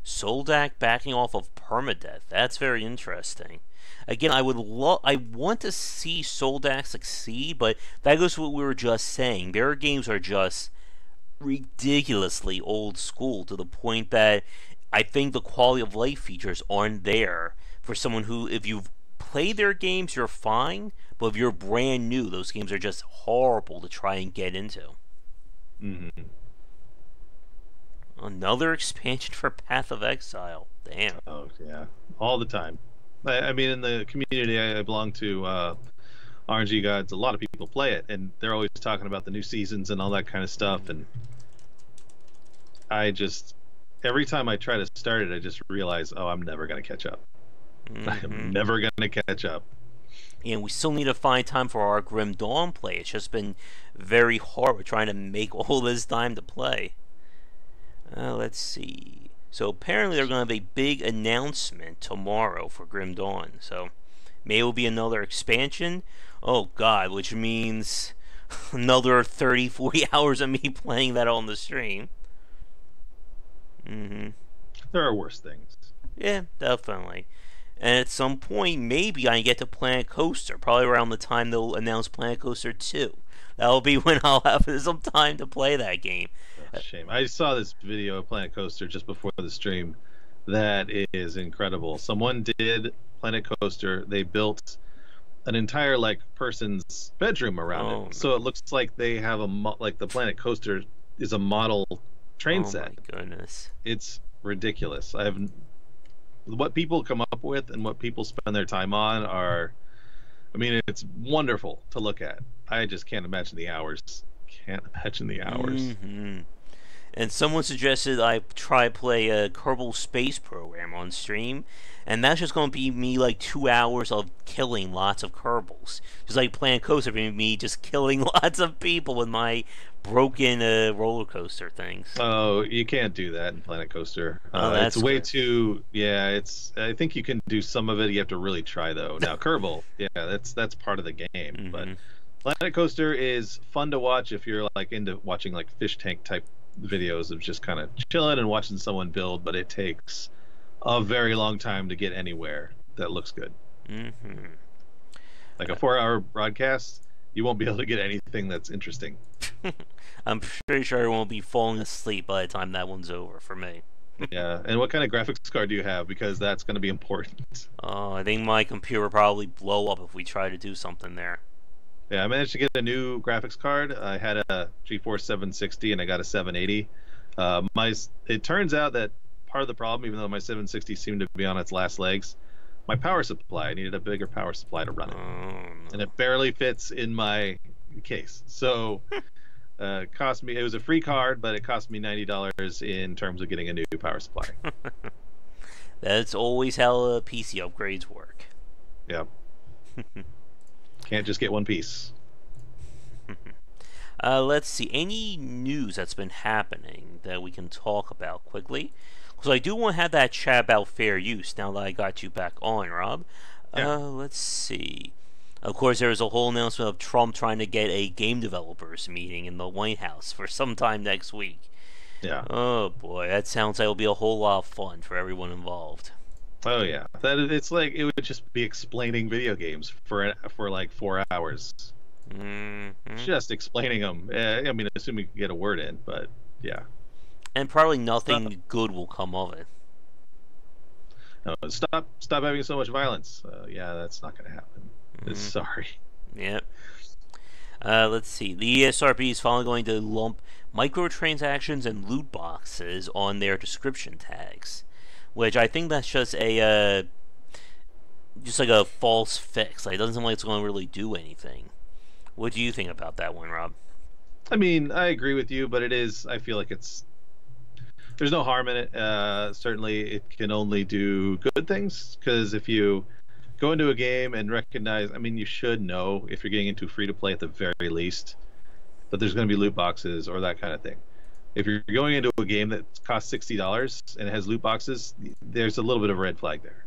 Soldak backing off of permadeath. That's very interesting. Again, I want to see Soldak succeed, but that goes to what we were just saying. Their games are just ridiculously old school to the point that I think the quality of life features aren't there for someone who, if you've played their games, you're fine, but if you're brand new, those games are just horrible to try and get into. Another expansion for Path of Exile. Damn. Oh, yeah. All the time. I mean, in the community I belong to, RNG Gods, a lot of people play it, and they're always talking about the new seasons and all that kind of stuff, and every time I try to start it, I just realize, oh, I'm never going to catch up. I'm never going to catch up. And we still need to find time for our Grim Dawn play. It's just been very hard. We're trying to make all this time to play. Let's see. So apparently they're going to have a big announcement tomorrow for Grim Dawn. So maybe it'll be another expansion. Oh god, which means another 30, 40 hours of me playing that on the stream. There are worse things. Yeah, definitely. And at some point, maybe I get to Planet Coaster. Probably around the time they'll announce Planet Coaster 2. That'll be when I'll have some time to play that game. Oh, shame. I saw this video of Planet Coaster just before the stream. That is incredible. Someone did Planet Coaster. They built an entire person's bedroom around it, so it looks like they have the Planet Coaster is a model train set. Oh my goodness! It's ridiculous. What people come up with and what people spend their time on are, I mean, it's wonderful to look at. I just can't imagine the hours. Can't imagine the hours. And someone suggested I try play a Kerbal Space Program on stream, and that's just going to be me 2 hours of killing lots of Kerbals. Just like Planet Coaster, me just killing lots of people with my broken roller coaster things. Oh, you can't do that in Planet Coaster. That's it's way too. Yeah, it's. I think you can do some of it. You have to really try though. Now Kerbal, yeah, that's part of the game. But Planet Coaster is fun to watch if you're into watching fish tank type videos of just kind of chilling and watching someone build. But it takes a very long time to get anywhere that looks good. Like a 4-hour broadcast, you won't be able to get anything that's interesting. I'm pretty sure I won't be falling asleep by the time that one's over for me. Yeah, and what kind of graphics card do you have? Because that's going to be important. I think my computer will probably blow up if we try to do something there. Yeah, I managed to get a new graphics card. I had a GeForce 760 and I got a 780. It turns out that part of the problem, even though my 760 seemed to be on its last legs, my power supply. I needed a bigger power supply to run it, and it barely fits in my case. So, cost me. It was a free card, but it cost me $90 in terms of getting a new power supply. That's always how PC upgrades work. Yeah. Can't just get one piece. Let's see. Any news that's been happening that we can talk about quickly? So I do want to have that chat about fair use now that I got you back on, Rob. Yeah. Let's see. Of course, there was a whole announcement of Trump trying to get a game developers meeting in the White House for sometime next week. Yeah. Oh boy, that sounds like it'll be a whole lot of fun for everyone involved. Oh yeah, it's it would just be explaining video games for 4 hours. Just explaining them. I mean, assuming you can get a word in, but yeah. And probably nothing good will come of it. No, stop having so much violence. Yeah, that's not going to happen. Sorry. Yep. Let's see. The ESRB is finally going to lump microtransactions and loot boxes on their description tags, which I think that's just a false fix. It doesn't seem like it's going to really do anything. What do you think about that one, Rob? I mean, I agree with you, but I feel like there's no harm in it. Certainly, it can only do good things, because if you go into a game and recognize, I mean, you should know if you're getting into free-to-play at the very least, that there's going to be loot boxes or that kind of thing. If you're going into a game that costs $60 and it has loot boxes, there's a little bit of a red flag there.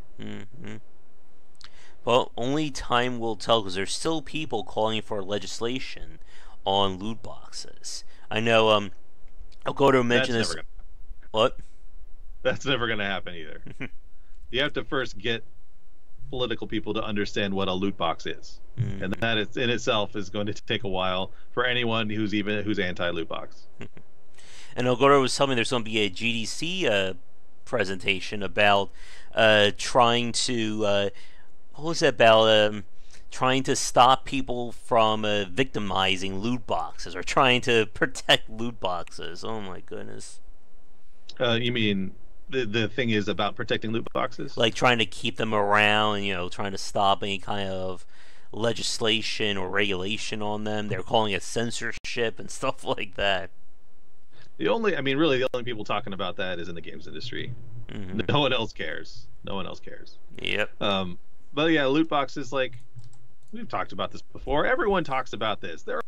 Well, only time will tell, because there's still people calling for legislation on loot boxes. I know, I'll go to mention this. What? That's never going to happen either. You have to first get political people to understand what a loot box is, and that in itself is going to take a while for anyone who's anti-loot box. And Ogoro was telling me there's going to be a GDC presentation about trying to what was it about trying to stop people from victimizing loot boxes, or trying to protect loot boxes. Oh my goodness. You mean the thing is about protecting loot boxes? Like trying to keep them around, and trying to stop any kind of legislation or regulation on them. They're calling it censorship and stuff like that. Really the only people talking about that is in the games industry. No one else cares. No one else cares. Yep. But yeah, loot boxes, We've talked about this before. Everyone talks about this. They're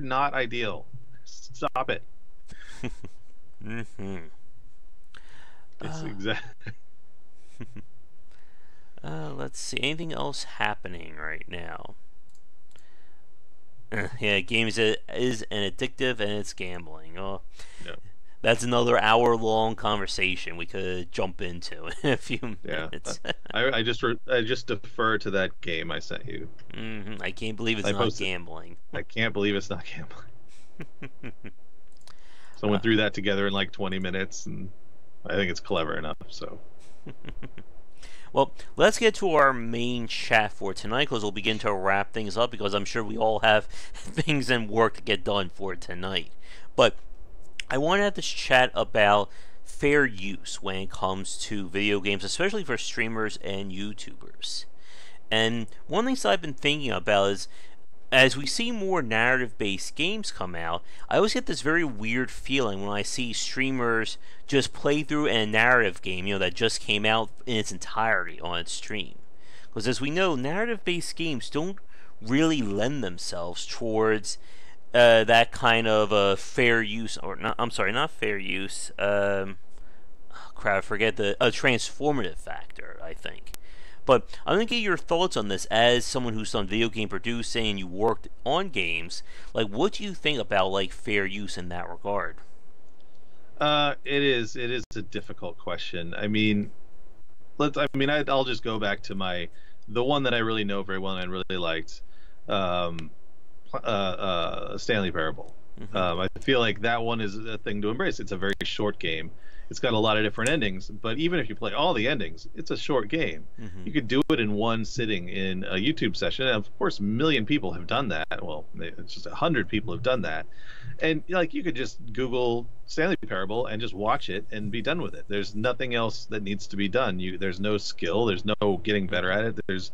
not ideal. Stop it. Mm-hmm. It's Uh, exact. let's see. Anything else happening right now? Yeah, games is an addictive and it's gambling. Oh, Yeah. that's another hour-long conversation we could jump into in a few Yeah. minutes. I just defer to that game I sent you. I can't believe it's I not posted. gambling. I can't believe it's not gambling. Someone Uh, threw that together in like 20 minutes, and I think it's clever enough. So well, let's get to our main chat for tonight because we'll begin to wrap things up because I'm sure we all have things and work to get done for tonight. But I want to have this chat about fair use when it comes to video games, especially for streamers and YouTubers. And one of the things I've been thinking about is as we see more narrative-based games come out, I always get this very weird feeling when I see streamers just play through a narrative game, that just came out in its entirety on its stream. Because as we know, narrative-based games don't really lend themselves towards that kind of fair use, or not. I'm sorry, not fair use. Crap, I forget the a transformative factor. I think. But I'm going to get your thoughts on this as someone who's done video game producing and you worked on games. Like, what do you think about, like, fair use in that regard? it is a difficult question. I mean, I'll just go back to the one that I really know very well and I really liked, um, Stanley Parable. Mm-hmm. I feel like that one is a thing to embrace. It's a very short game. It's got a lot of different endings, but even if you play all the endings, it's a short game. Mm-hmm. You could do it in one sitting in a YouTube session, and of course, a million people have done that. Well, it's just 100 people have done that, and like you could just Google Stanley Parable and just watch it and be done with it. There's nothing else that needs to be done. There's no skill. There's no getting better at it. There's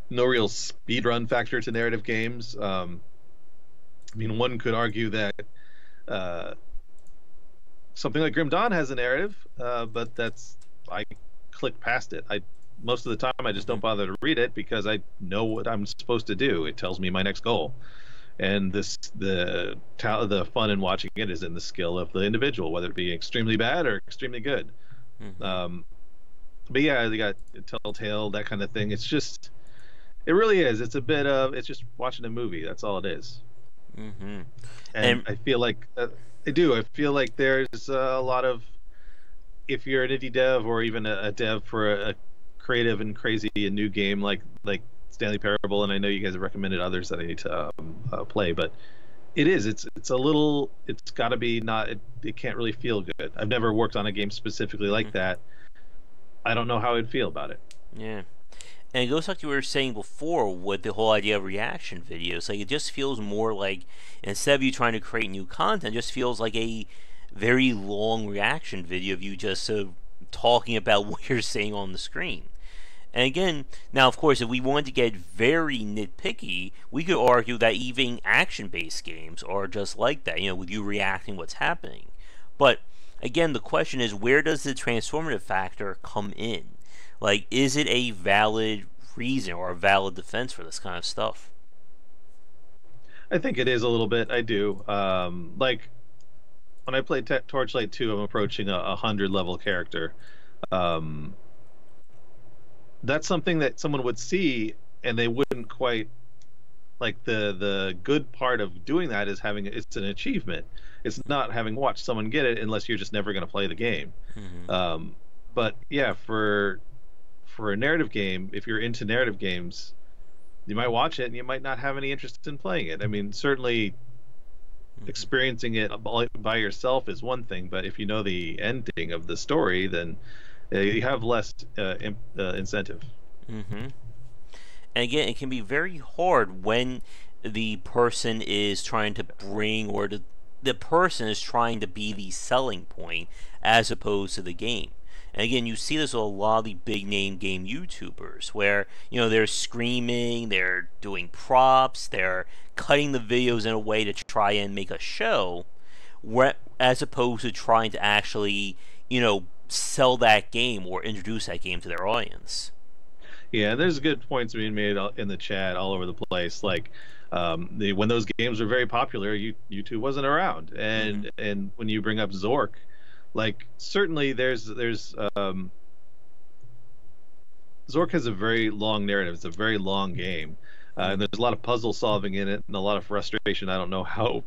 no real speed run factor to narrative games. I mean, one could argue that uh, something like Grim Dawn has a narrative, but I click past it. I Most of the time I just don't bother to read it because I know what I'm supposed to do. It tells me my next goal, and the fun in watching it is in the skill of the individual, whether it be extremely bad or extremely good. Mm-hmm. But yeah, they got Telltale, that kind of thing. It really is. It's just watching a movie. That's all it is. Mm-hmm. And I feel like I do. I feel like there's a lot of, if you're an indie dev or even a dev for a creative and crazy and new game like Stanley Parable, and I know you guys have recommended others that I need to play, but it's a little, it's got to be not, it can't really feel good. I've never worked on a game specifically like that. I don't know how I'd feel about it. Yeah. And it goes like you were saying before with the whole idea of reaction videos. Like, it just feels more like, instead of you trying to create new content, it just feels like a very long reaction video of you just talking about what you're saying on the screen. And again, now of course, if we wanted to get very nitpicky, we could argue that even action-based games are just like that, with you reacting what's happening. But again, the question is, where does the transformative factor come in? Like, is it a valid reason or a valid defense for this kind of stuff? I think it is a little bit. I do. Like when I play Torchlight 2, I'm approaching a 100 level character. Um, that's something that someone would see and they wouldn't quite like. The good part of doing that is having it's an achievement. It's not having watched someone get it unless you're just never going to play the game. Mm-hmm. But yeah, for a narrative game, if you're into narrative games, you might watch it and you might not have any interest in playing it. I mean, certainly experiencing it by yourself is one thing, but if you know the ending of the story, then you have less incentive. Mm-hmm. And again, it can be very hard when the person is trying to bring, or the person is trying to be the selling point as opposed to the game. And again, you see this with a lot of the big name game YouTubers where, they're screaming, they're doing props, they're cutting the videos in a way to try and make a show, as opposed to trying to actually, sell that game or introduce that game to their audience. Yeah, there's good points being made in the chat all over the place. Like, when those games were very popular, YouTube wasn't around, Hmm. and when you bring up Zork, like certainly Zork has a very long narrative. It's a very long game. And Hmm. there's a lot of puzzle solving in it and a lot of frustration. I don't know how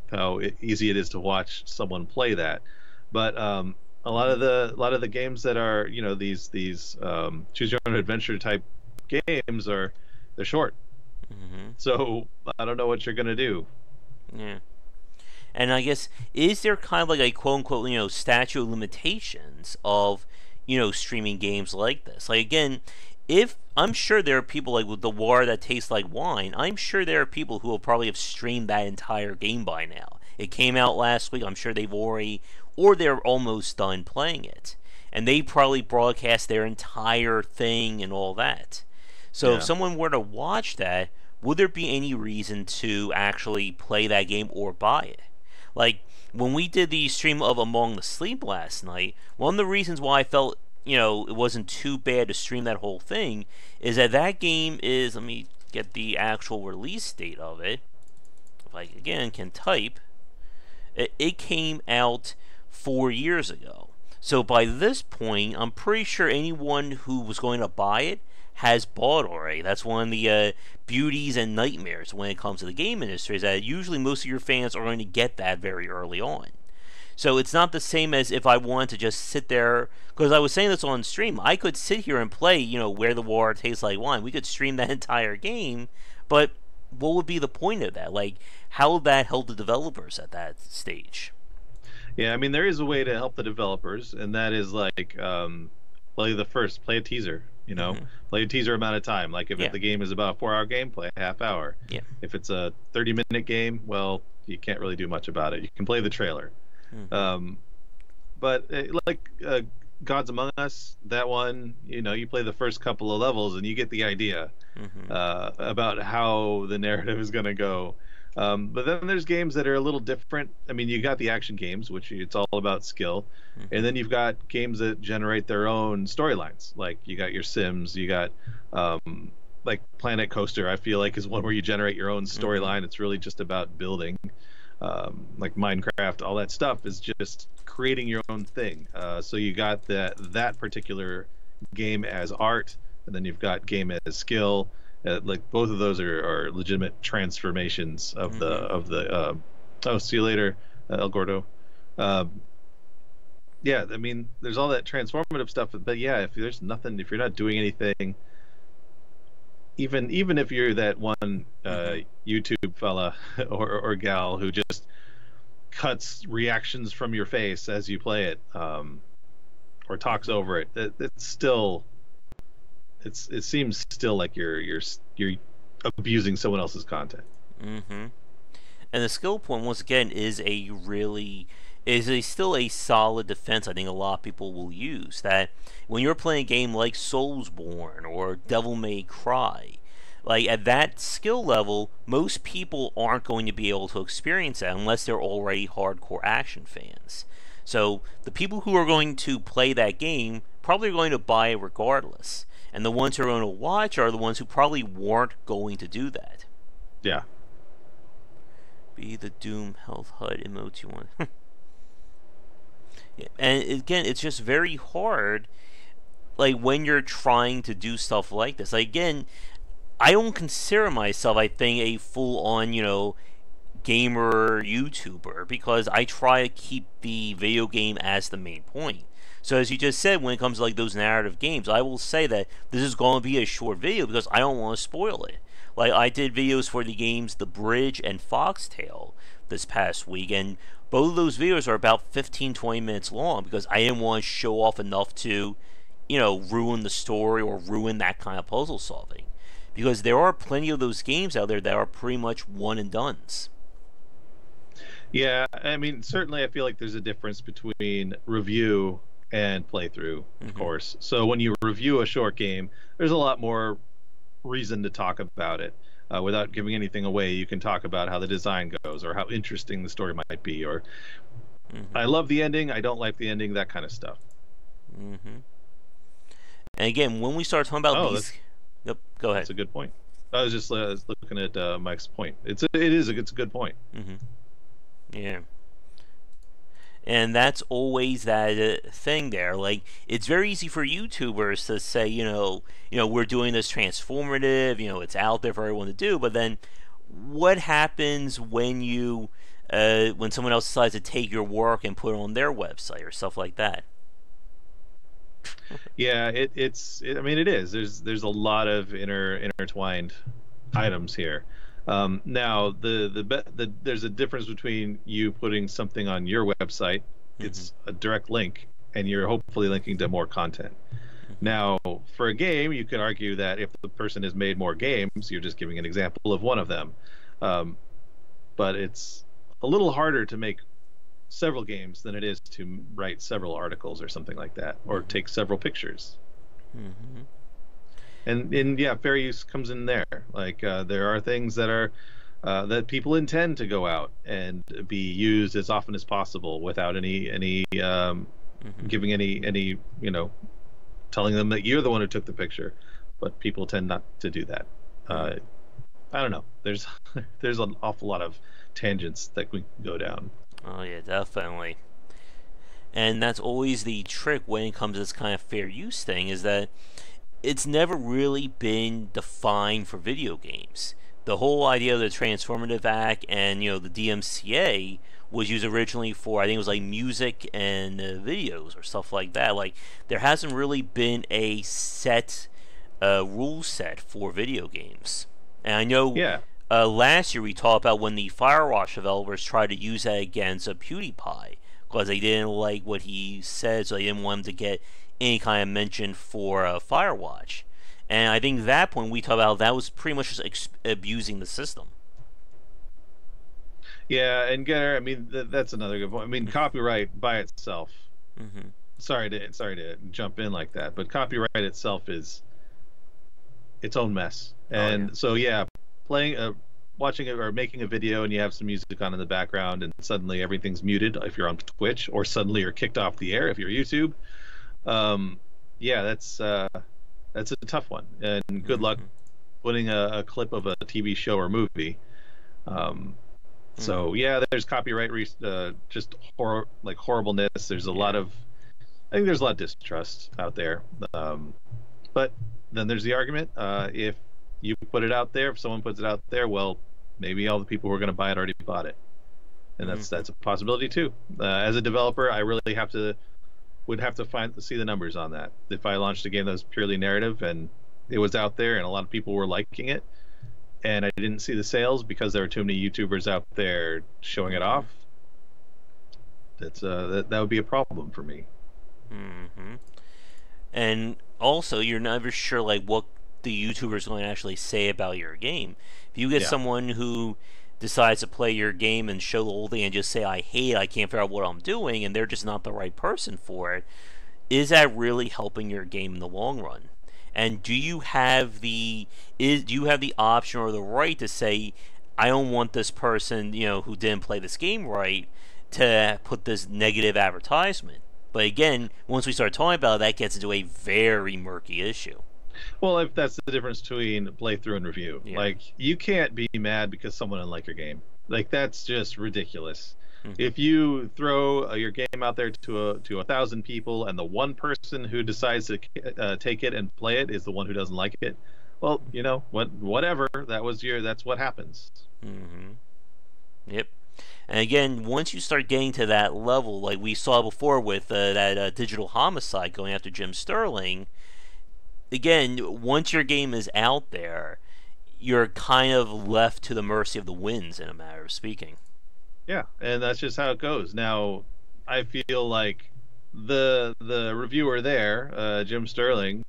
easy it is to watch someone play that, but Hmm. a lot of the games that are these choose your own adventure type games they're short. Hmm. So I don't know what you're gonna do. Yeah. And I guess, is there kind of like a quote unquote, statute of limitations of, streaming games like this? Like, again, if I'm sure there are people like with the water that tastes like wine, I'm sure there are people who will probably have streamed that entire game by now. It came out last week. I'm sure they've already, or they're almost done playing it. And they probably broadcast their entire thing and all that. So if Yeah. someone were to watch that, would there be any reason to actually play that game or buy it? Like, when we did the stream of Among the Sleep last night, one of the reasons why I felt, it wasn't too bad to stream that whole thing is that that game is, let me get the actual release date of it. If I, again, can type, it came out 4 years ago. So by this point, I'm pretty sure anyone who was going to buy it has bought already. That's one of the beauties and nightmares when it comes to the game industry, is that usually most of your fans are going to get that very early on. So it's not the same as if I wanted to just sit there, because I was saying this on stream. I could sit here and play, Where the Water Tastes Like Wine. We could stream that entire game, but what would be the point of that? Like, how would that help the developers at that stage? Yeah, I mean there is a way to help the developers, and that is like play a teaser. Mm-hmm. Play a teaser amount of time. Like if Yeah, the game is about a 4 hour game, play a half hour. yeah. If it's a 30-minute game, well, you can't really do much about it. You can play the trailer. Mm-hmm. Um, but like Gods Among Us, that one, you play the first couple of levels and you get the idea Mm-hmm. about how the narrative is going to go. But then there's games that are a little different. I mean, you got the action games, which it's all about skill, and Mm-hmm. then you've got games that generate their own storylines. Like you got your Sims, you got like Planet Coaster. I feel like is one where you generate your own Mm-hmm. storyline. It's really just about building. Like Minecraft, all that stuff is just creating your own thing. So you got that particular game as art, and then you've got game as skill. Like both of those are legitimate transformations of the Mm-hmm. oh, see you later, El Gordo. Um, yeah, I mean, there's all that transformative stuff, but yeah, if there's nothing, if you're not doing anything, even if you're that one Mm-hmm. YouTube fella or gal who just cuts reactions from your face as you play it, or talks Mm-hmm. over it, it's still it seems still like you're abusing someone else's content. Mm-hmm. And the skill point, once again, is a still a solid defense. I think a lot of people will use that when you're playing a game like Soulsborne or Devil May Cry. Like, at that skill level, most people aren't going to be able to experience that unless they're already hardcore action fans. So the people who are going to play that game probably are going to buy it regardless. And the ones who are going to watch are the ones who probably weren't going to do that. Yeah. Be the Doom Health HUD emotes you want. Yeah. And again, it's just very hard, like, when you're trying to do stuff like this. Like, again, I don't consider myself, I think, a full on, gamer YouTuber, because I try to keep the video game as the main point. So as you just said, when it comes to like those narrative games, I will say that this is going to be a short video because I don't want to spoil it. Like, I did videos for the games The Bridge and Foxtail this past week, and both of those videos are about 15-20 minutes long because I didn't want to show off enough to, ruin the story or ruin that kind of puzzle solving. Because there are plenty of those games out there that are pretty much one and dones. Yeah, I mean, certainly I feel like there's a difference between review and playthrough, of Mm-hmm. course. So when you review a short game, there's a lot more reason to talk about it. Without giving anything away, you can talk about how the design goes or how interesting the story might be, or Mm-hmm. I love the ending, I don't like the ending, that kind of stuff. Mm-hmm. And again, when we start talking about Oh, these, that's Yep. Go ahead. That's a good point. I was just looking at Mike's point. It's a good point. Hmm. Yeah. And that's always that thing there. Like, it's very easy for YouTubers to say, we're doing this transformative, it's out there for everyone to do. But then, what happens when someone else decides to take your work and put it on their website or stuff like that? Yeah, I mean, it is. There's a lot of intertwined items here. Now, there's a difference between you putting something on your website. It's a direct link, and you're hopefully linking to more content. Now, for a game, you can argue that if the person has made more games, you're just giving an example of one of them. But it's a little harder to make several games than it is to write several articles or something like that, or take several pictures. Mm-hmm. And yeah, fair use comes in there. Like there are things that are that people intend to go out and be used as often as possible without any giving any telling them that you're the one who took the picture. But people tend not to do that. I don't know. There's an awful lot of tangents that we can go down. Oh yeah, definitely. And that's always the trick when it comes to this kind of fair use thing, is that it's never really been defined for video games. The whole idea of the Transformative Act and the DMCA was used originally for, I think it was like music and videos or stuff like that. Like, there hasn't really been a set rule set for video games. And I know last year we talked about when the Firewatch developers tried to use that against PewDiePie because they didn't like what he said, so they didn't want him to get any kind of mention for Firewatch. And I think at that point we talked about that was pretty much just abusing the system. Yeah, and Getter, I mean that's another good point. I mean, copyright by itself. Mm-hmm. Sorry to jump in like that, but copyright itself is its own mess. And so yeah, watching it or making a video and you have some music on in the background and suddenly everything's muted if you're on Twitch, or suddenly you're kicked off the air if you're YouTube. Yeah, that's a tough one, and good luck putting a clip of a TV show or movie. So yeah, there's copyright just horribleness. There's a lot of, I think there's a lot of distrust out there. But then there's the argument, if you put it out there, if someone puts it out there, well, maybe all the people who are going to buy it already bought it, and that's a possibility too. As a developer, I really would have to see the numbers on that. If I launched a game that was purely narrative and it was out there and a lot of people were liking it, and I didn't see the sales because there were too many YouTubers out there showing it off, that would be a problem for me. Mm-hmm. And also, you're never sure what the YouTuber is going to actually say about your game. If you get someone who decides to play your game and show the whole thing and just say, I hate it, I can't figure out what I'm doing, and they're just not the right person for it, is that really helping your game in the long run? And do you have the option or the right to say, I don't want this person, who didn't play this game right, to put this negative advertisement? But again, once we start talking about it, that gets into a very murky issue. Well, if that's the difference between playthrough and review. Like, you can't be mad because someone didn't like your game. Like, that's just ridiculous. If you throw your game out there to 1,000 people and the one person who decides to take it and play it is the one who doesn't like it, well, whatever. That's what happens. Yep. And again, once you start getting to that level, like we saw before with that Digital Homicide going after Jim Sterling, again, once your game is out there, you're kind of left to the mercy of the winds, in a matter of speaking. Yeah, and that's just how it goes. Now, I feel like the reviewer there, Jim Sterling,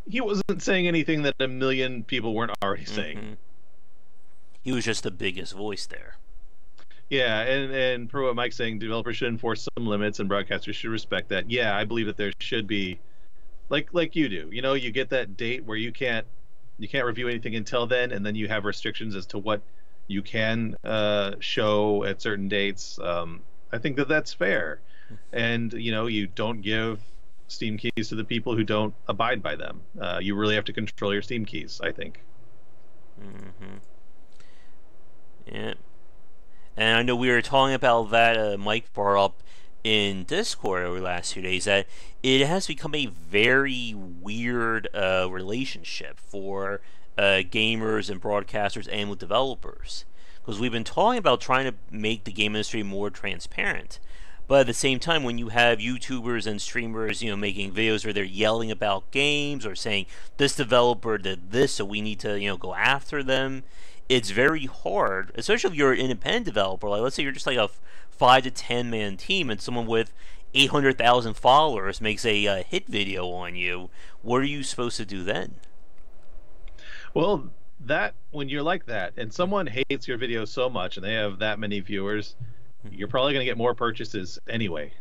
he wasn't saying anything that a million people weren't already saying. He was just the biggest voice there. Yeah, and per what Mike's saying, developers should enforce some limits and broadcasters should respect that. Yeah, I believe that there should be, like you do. You get that date where you can't review anything until then, and then you have restrictions as to what you can show at certain dates. I think that's fair, and you don't give Steam keys to the people who don't abide by them. You really have to control your Steam keys, I think. Mm-hmm. Yeah. And I know we were talking about that, Mike brought up in Discord over the last 2 days, that it has become a very weird relationship for gamers and broadcasters and with developers. Because we've been talking about trying to make the game industry more transparent. But at the same time, when you have YouTubers and streamers, making videos where they're yelling about games or saying this developer did this, so we need to, go after them, it's very hard, especially if you're an independent developer. Like, let's say you're just like a 5 to 10 man team, and someone with 800,000 followers makes a hit video on you. What are you supposed to do then? Well, that when you're like that, and someone hates your video so much, and they have that many viewers, you're probably going to get more purchases anyway.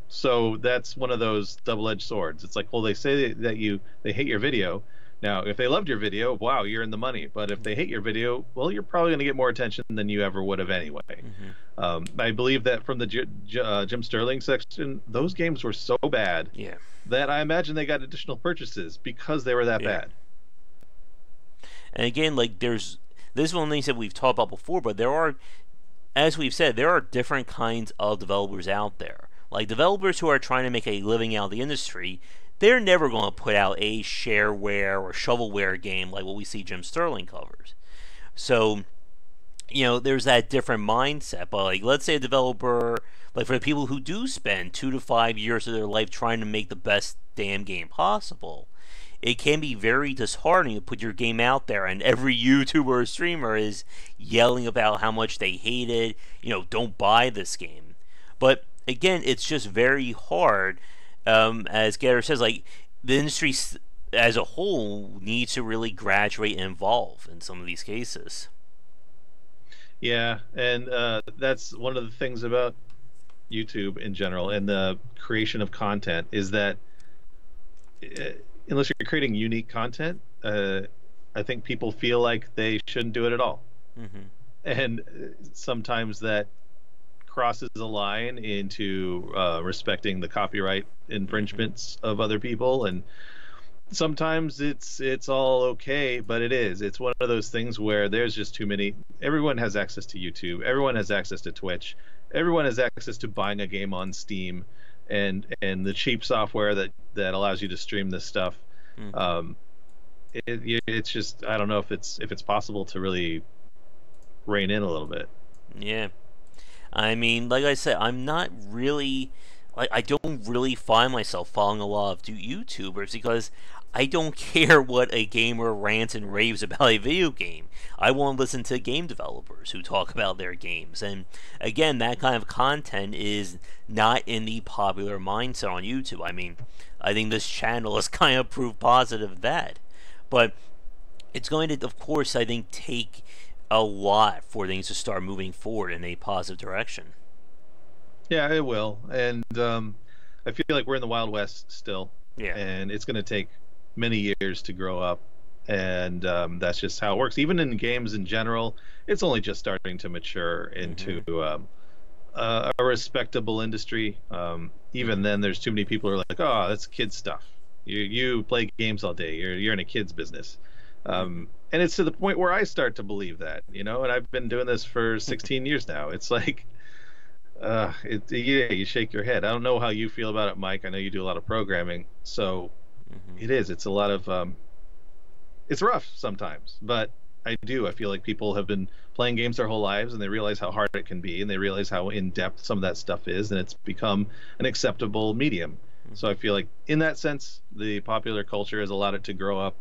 So that's one of those double-edged swords. It's like, well, they say that they hate your video. Now, if they loved your video, wow, you're in the money. But if they hate your video, well, you're probably going to get more attention than you ever would have anyway. I believe that from the Jim Sterling section, those games were so bad that I imagine they got additional purchases because they were that bad. And again, like, this is one of the things that we've talked about before, but there are, as we've said, there are different kinds of developers out there. Like, developers who are trying to make a living out of the industry, they're never going to put out a shareware or shovelware game like what we see Jim Sterling covers. So, there's that different mindset. But, like, let's say a developer, like, for the people who do spend 2 to 5 years of their life trying to make the best damn game possible, it can be very disheartening to put your game out there and every YouTuber or streamer is yelling about how much they hate it, don't buy this game. But again, it's just very hard, as Getter says, like, the industry as a whole needs to really graduate and evolve in some of these cases. Yeah, and that's one of the things about YouTube in general and the creation of content is that unless you're creating unique content, I think people feel like they shouldn't do it at all. And sometimes that crosses a line into respecting the copyright infringements of other people, and sometimes it's all okay, but it's one of those things where there's just too many. Everyone has access to YouTube, everyone has access to Twitch, everyone has access to buying a game on Steam and the cheap software that allows you to stream this stuff. It's just, I don't know if it's possible to really rein in a little bit. Yeah, I mean, like I said, I'm not really, like, I don't really find myself following a lot of YouTubers because I don't care what a gamer rants and raves about a video game. I want to listen to game developers who talk about their games. And again, that kind of content is not in the popular mindset on YouTube. I mean, I think this channel has kind of proved positive of that. But it's going to, of course, I think, take a lot for things to start moving forward in a positive direction. Yeah, it will. And I feel like we're in the Wild West still. Yeah. And it's going to take many years to grow up. And that's just how it works. Even in games in general, it's only just starting to mature into a respectable industry. Even then, there's too many people who are like, oh, that's kid stuff. You play games all day. You're in a kid's business. And it's to the point where I start to believe that, and I've been doing this for 16 years now. It's like, you shake your head. I don't know how you feel about it, Mike. I know you do a lot of programming, so it's a lot of it's rough sometimes, but I feel like people have been playing games their whole lives and they realize how hard it can be and they realize how in depth some of that stuff is, and it's become an acceptable medium. So I feel like in that sense the popular culture has allowed it to grow up.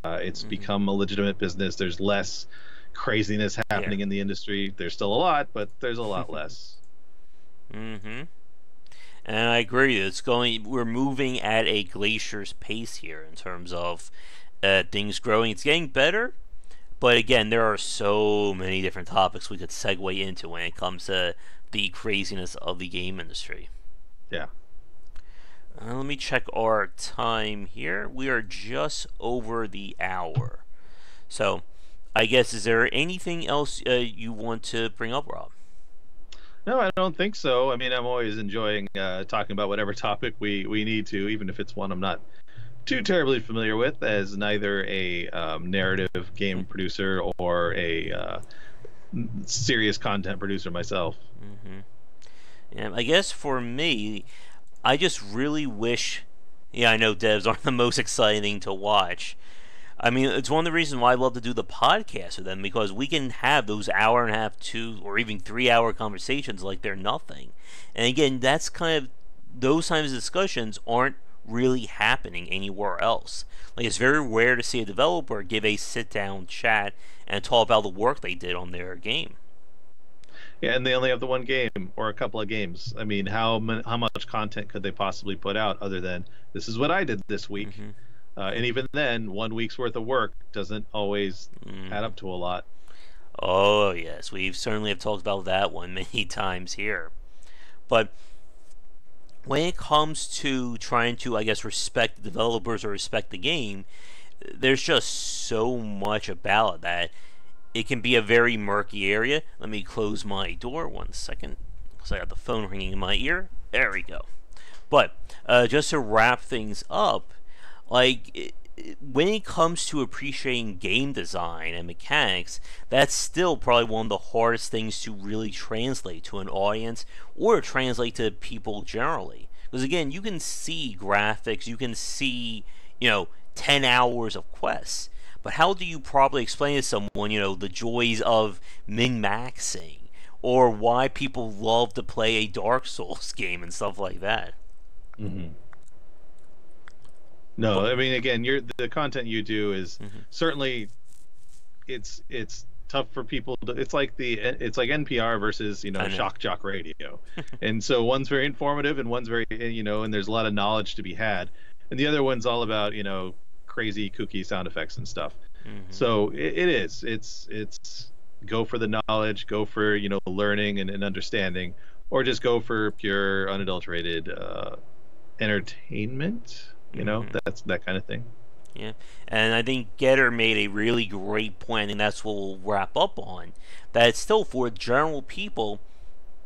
It's become a legitimate business. There's less craziness happening in the industry. There's still a lot, but there's a lot less. And I agree. We're moving at a glacier's pace here in terms of things growing. It's getting better, but again, there are so many different topics we could segue into when it comes to the craziness of the game industry. Yeah. Let me check our time here. We are just over the hour. So, I guess, is there anything else you want to bring up, Rob? No, I don't think so. I mean, I'm always enjoying talking about whatever topic we need to, even if it's one I'm not too terribly familiar with, as neither a narrative game producer or a serious content producer myself. Mm-hmm. Yeah, I guess for me, I just really wish. Yeah, I know devs aren't the most exciting to watch. I mean, it's one of the reasons why I love to do the podcast with them because we can have those hour and a half, 2 or even 3 hour conversations like they're nothing. And again, that's kind of those kinds of discussions aren't really happening anywhere else. Like it's very rare to see a developer give a sit down chat and talk about the work they did on their game. Yeah, and they only have the one game or a couple of games. I mean, how much content could they possibly put out other than this is what I did this week? Mm-hmm. And even then, 1 week's worth of work doesn't always add up to a lot. Oh yes, we certainly have talked about that one many times here. But when it comes to trying to, I guess, respect the developers or respect the game, there's just so much about it that it can be a very murky area. Let me close my door 1 second because I got the phone ringing in my ear. There we go. But just to wrap things up, like when it comes to appreciating game design and mechanics, that's still probably one of the hardest things to really translate to an audience or translate to people generally. Because again, you can see graphics, you can see, 10 hours of quests, but how do you properly explain to someone, the joys of min-maxing or why people love to play a Dark Souls game and stuff like that? Mm-hmm. No, I mean, again, the content you do is certainly it's tough for people to, it's like NPR versus shock jock radio, and so one's very informative and one's very and there's a lot of knowledge to be had, and the other one's all about crazy kooky sound effects and stuff. So it's go for the knowledge, go for learning and understanding, or just go for pure unadulterated entertainment. That's that kind of thing. Yeah, and I think Getter made a really great point, and that's what we'll wrap up on. That still, for general people,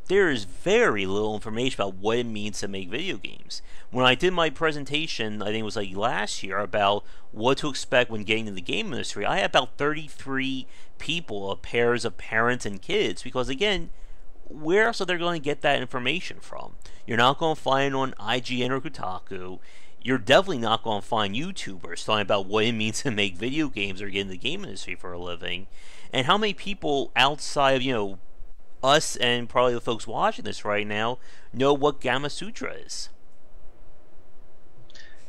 there is very little information about what it means to make video games. When I did my presentation, I think it was like last year, about what to expect when getting into the game industry, I had about 33 people, pairs of parents and kids, because again, where else are they going to get that information from? You're not going to find it on IGN or Kotaku. You're definitely not going to find YouTubers talking about what it means to make video games or get in the game industry for a living. And how many people outside of, us and probably the folks watching this right now know what Gamma Sutra is?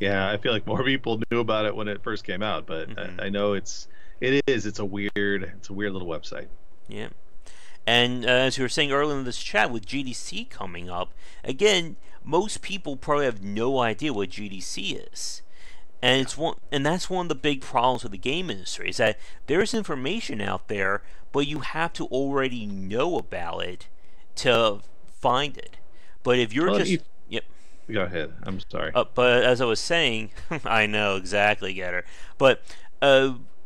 Yeah, I feel like more people knew about it when it first came out, but I know it's a weird little website. Yeah. And as we were saying earlier in this chat, with GDC coming up, again, most people probably have no idea what GDC is. And that's one of the big problems with the game industry, is that there's information out there, but you have to already know about it to find it. But if you're yep. Go ahead. I'm sorry. But as I was saying, I know exactly, Getter. But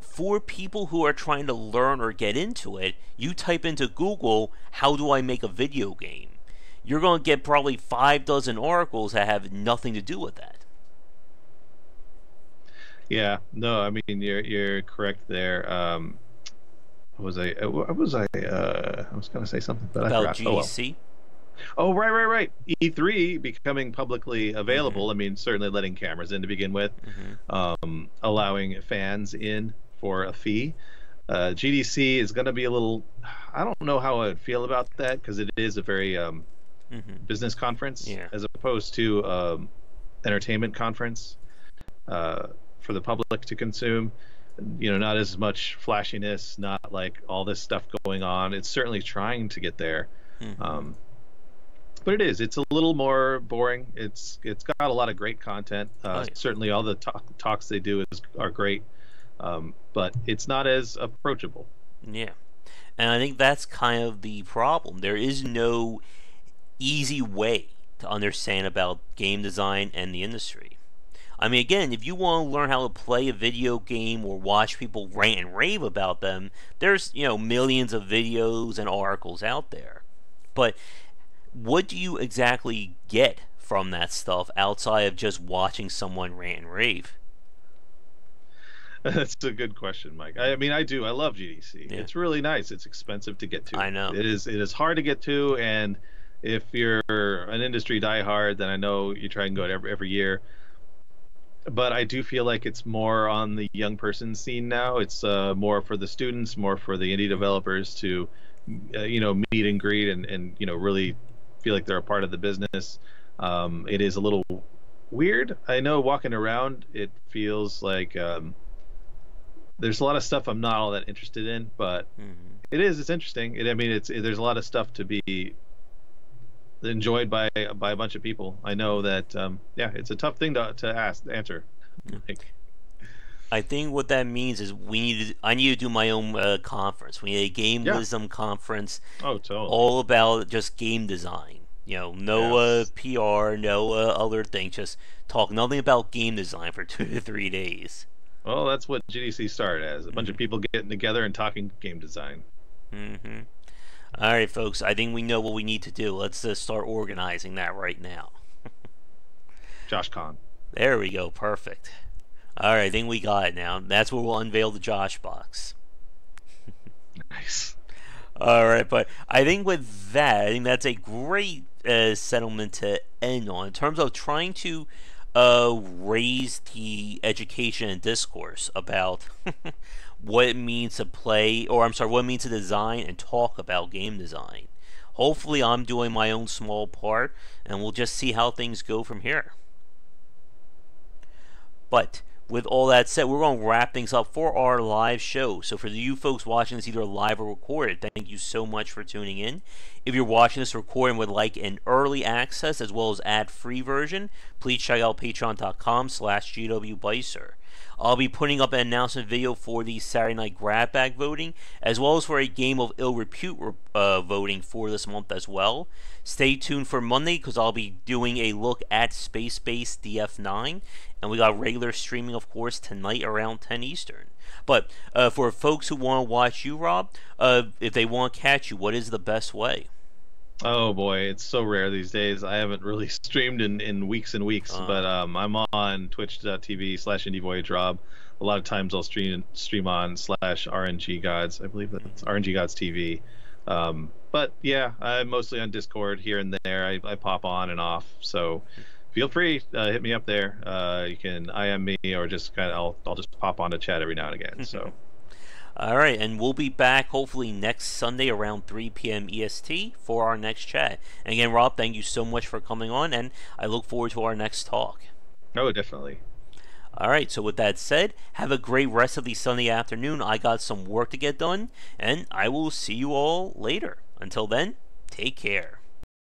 for people who are trying to learn or get into it, you type into Google, "How do I make a video game?" You're going to get probably 5 dozen articles that have nothing to do with that. Yeah, no, I mean you're correct there. Was I was going to say something, but about I forgot. GDC. Oh, right. E3 becoming publicly available. I mean, certainly letting cameras in to begin with, allowing fans in for a fee. GDC is going to be a little. I don't know how I would feel about that, because it is a very business conference, as opposed to entertainment conference for the public to consume. Not as much flashiness, not like all this stuff going on. It's certainly trying to get there, but it's a little more boring. It's got a lot of great content. Certainly all the talks they do are great, but it's not as approachable. Yeah, and I think that's kind of the problem. There is no easy way to understand about game design and the industry. I mean, again, if you want to learn how to play a video game or watch people rant and rave about them, there's, millions of videos and articles out there. But what do you exactly get from that stuff outside of just watching someone rant and rave? That's a good question, Mike. I mean, I do. I love GDC. Yeah, It's really nice. It's expensive to get to. I know. It is hard to get to, and if you're an industry diehard, then I know you try and go to every year. But I do feel like it's more on the young person scene now. It's more for the students, more for the indie developers to, meet and greet and really feel like they're a part of the business. It is a little weird. I know walking around, it feels like there's a lot of stuff I'm not all that interested in, but Hmm. it's interesting. I mean, there's a lot of stuff to be enjoyed by a bunch of people. I know that yeah, it's a tough thing to answer. Like, I think what that means is I need to do my own conference. We need a game yeah. wisdom conference, Oh, totally. all about just game design. No Yes. PR, no other thing. Just talk nothing about game design for 2 to 3 days. Well, that's what GDC started as, a bunch of Hmm. people getting together and talking game design. Hmm. All right, folks. I think we know what we need to do. Let's start organizing that right now. Josh Kahn. There we go. Perfect. All right, I think we got it now. That's where we'll unveil the Josh box. Nice. All right, but I think with that, I think that's a great settlement to end on in terms of trying to raise the education and discourse about what it means to play, or I'm sorry, what it means to design and talk about game design. Hopefully, I'm doing my own small part, and we'll just see how things go from here. But with all that said, we're going to wrap things up for our live show. So for you folks watching this either live or recorded, thank you so much for tuning in. If you're watching this recorded and would like an early access as well as ad-free version, please check out patreon.com/gwbicer. I'll be putting up an announcement video for the Saturday Night Grab Bag voting, as well as for a Game of Ill Repute voting for this month as well. Stay tuned for Monday because I'll be doing a look at Space Base DF9, and we got regular streaming, of course, tonight around 10 Eastern. But for folks who want to watch you, Rob, if they want to catch you, what is the best way? Oh boy, it's so rare these days. I haven't really streamed in weeks and weeks, but I'm on twitch.tv/IndieVoyageRob. A lot of times I'll stream on /RNG Gods. I believe that's RNG Gods TV. But yeah, I'm mostly on Discord here and there. I pop on and off, so feel free, hit me up there. You can IM me or just I'll just pop on to chat every now and again. So All right, and we'll be back hopefully next Sunday around 3 p.m. EST for our next chat. And again, Rob, thank you so much for coming on, and I look forward to our next talk. oh, definitely. All right, so with that said, have a great rest of the Sunday afternoon. I got some work to get done, and I will see you all later. Until then, take care.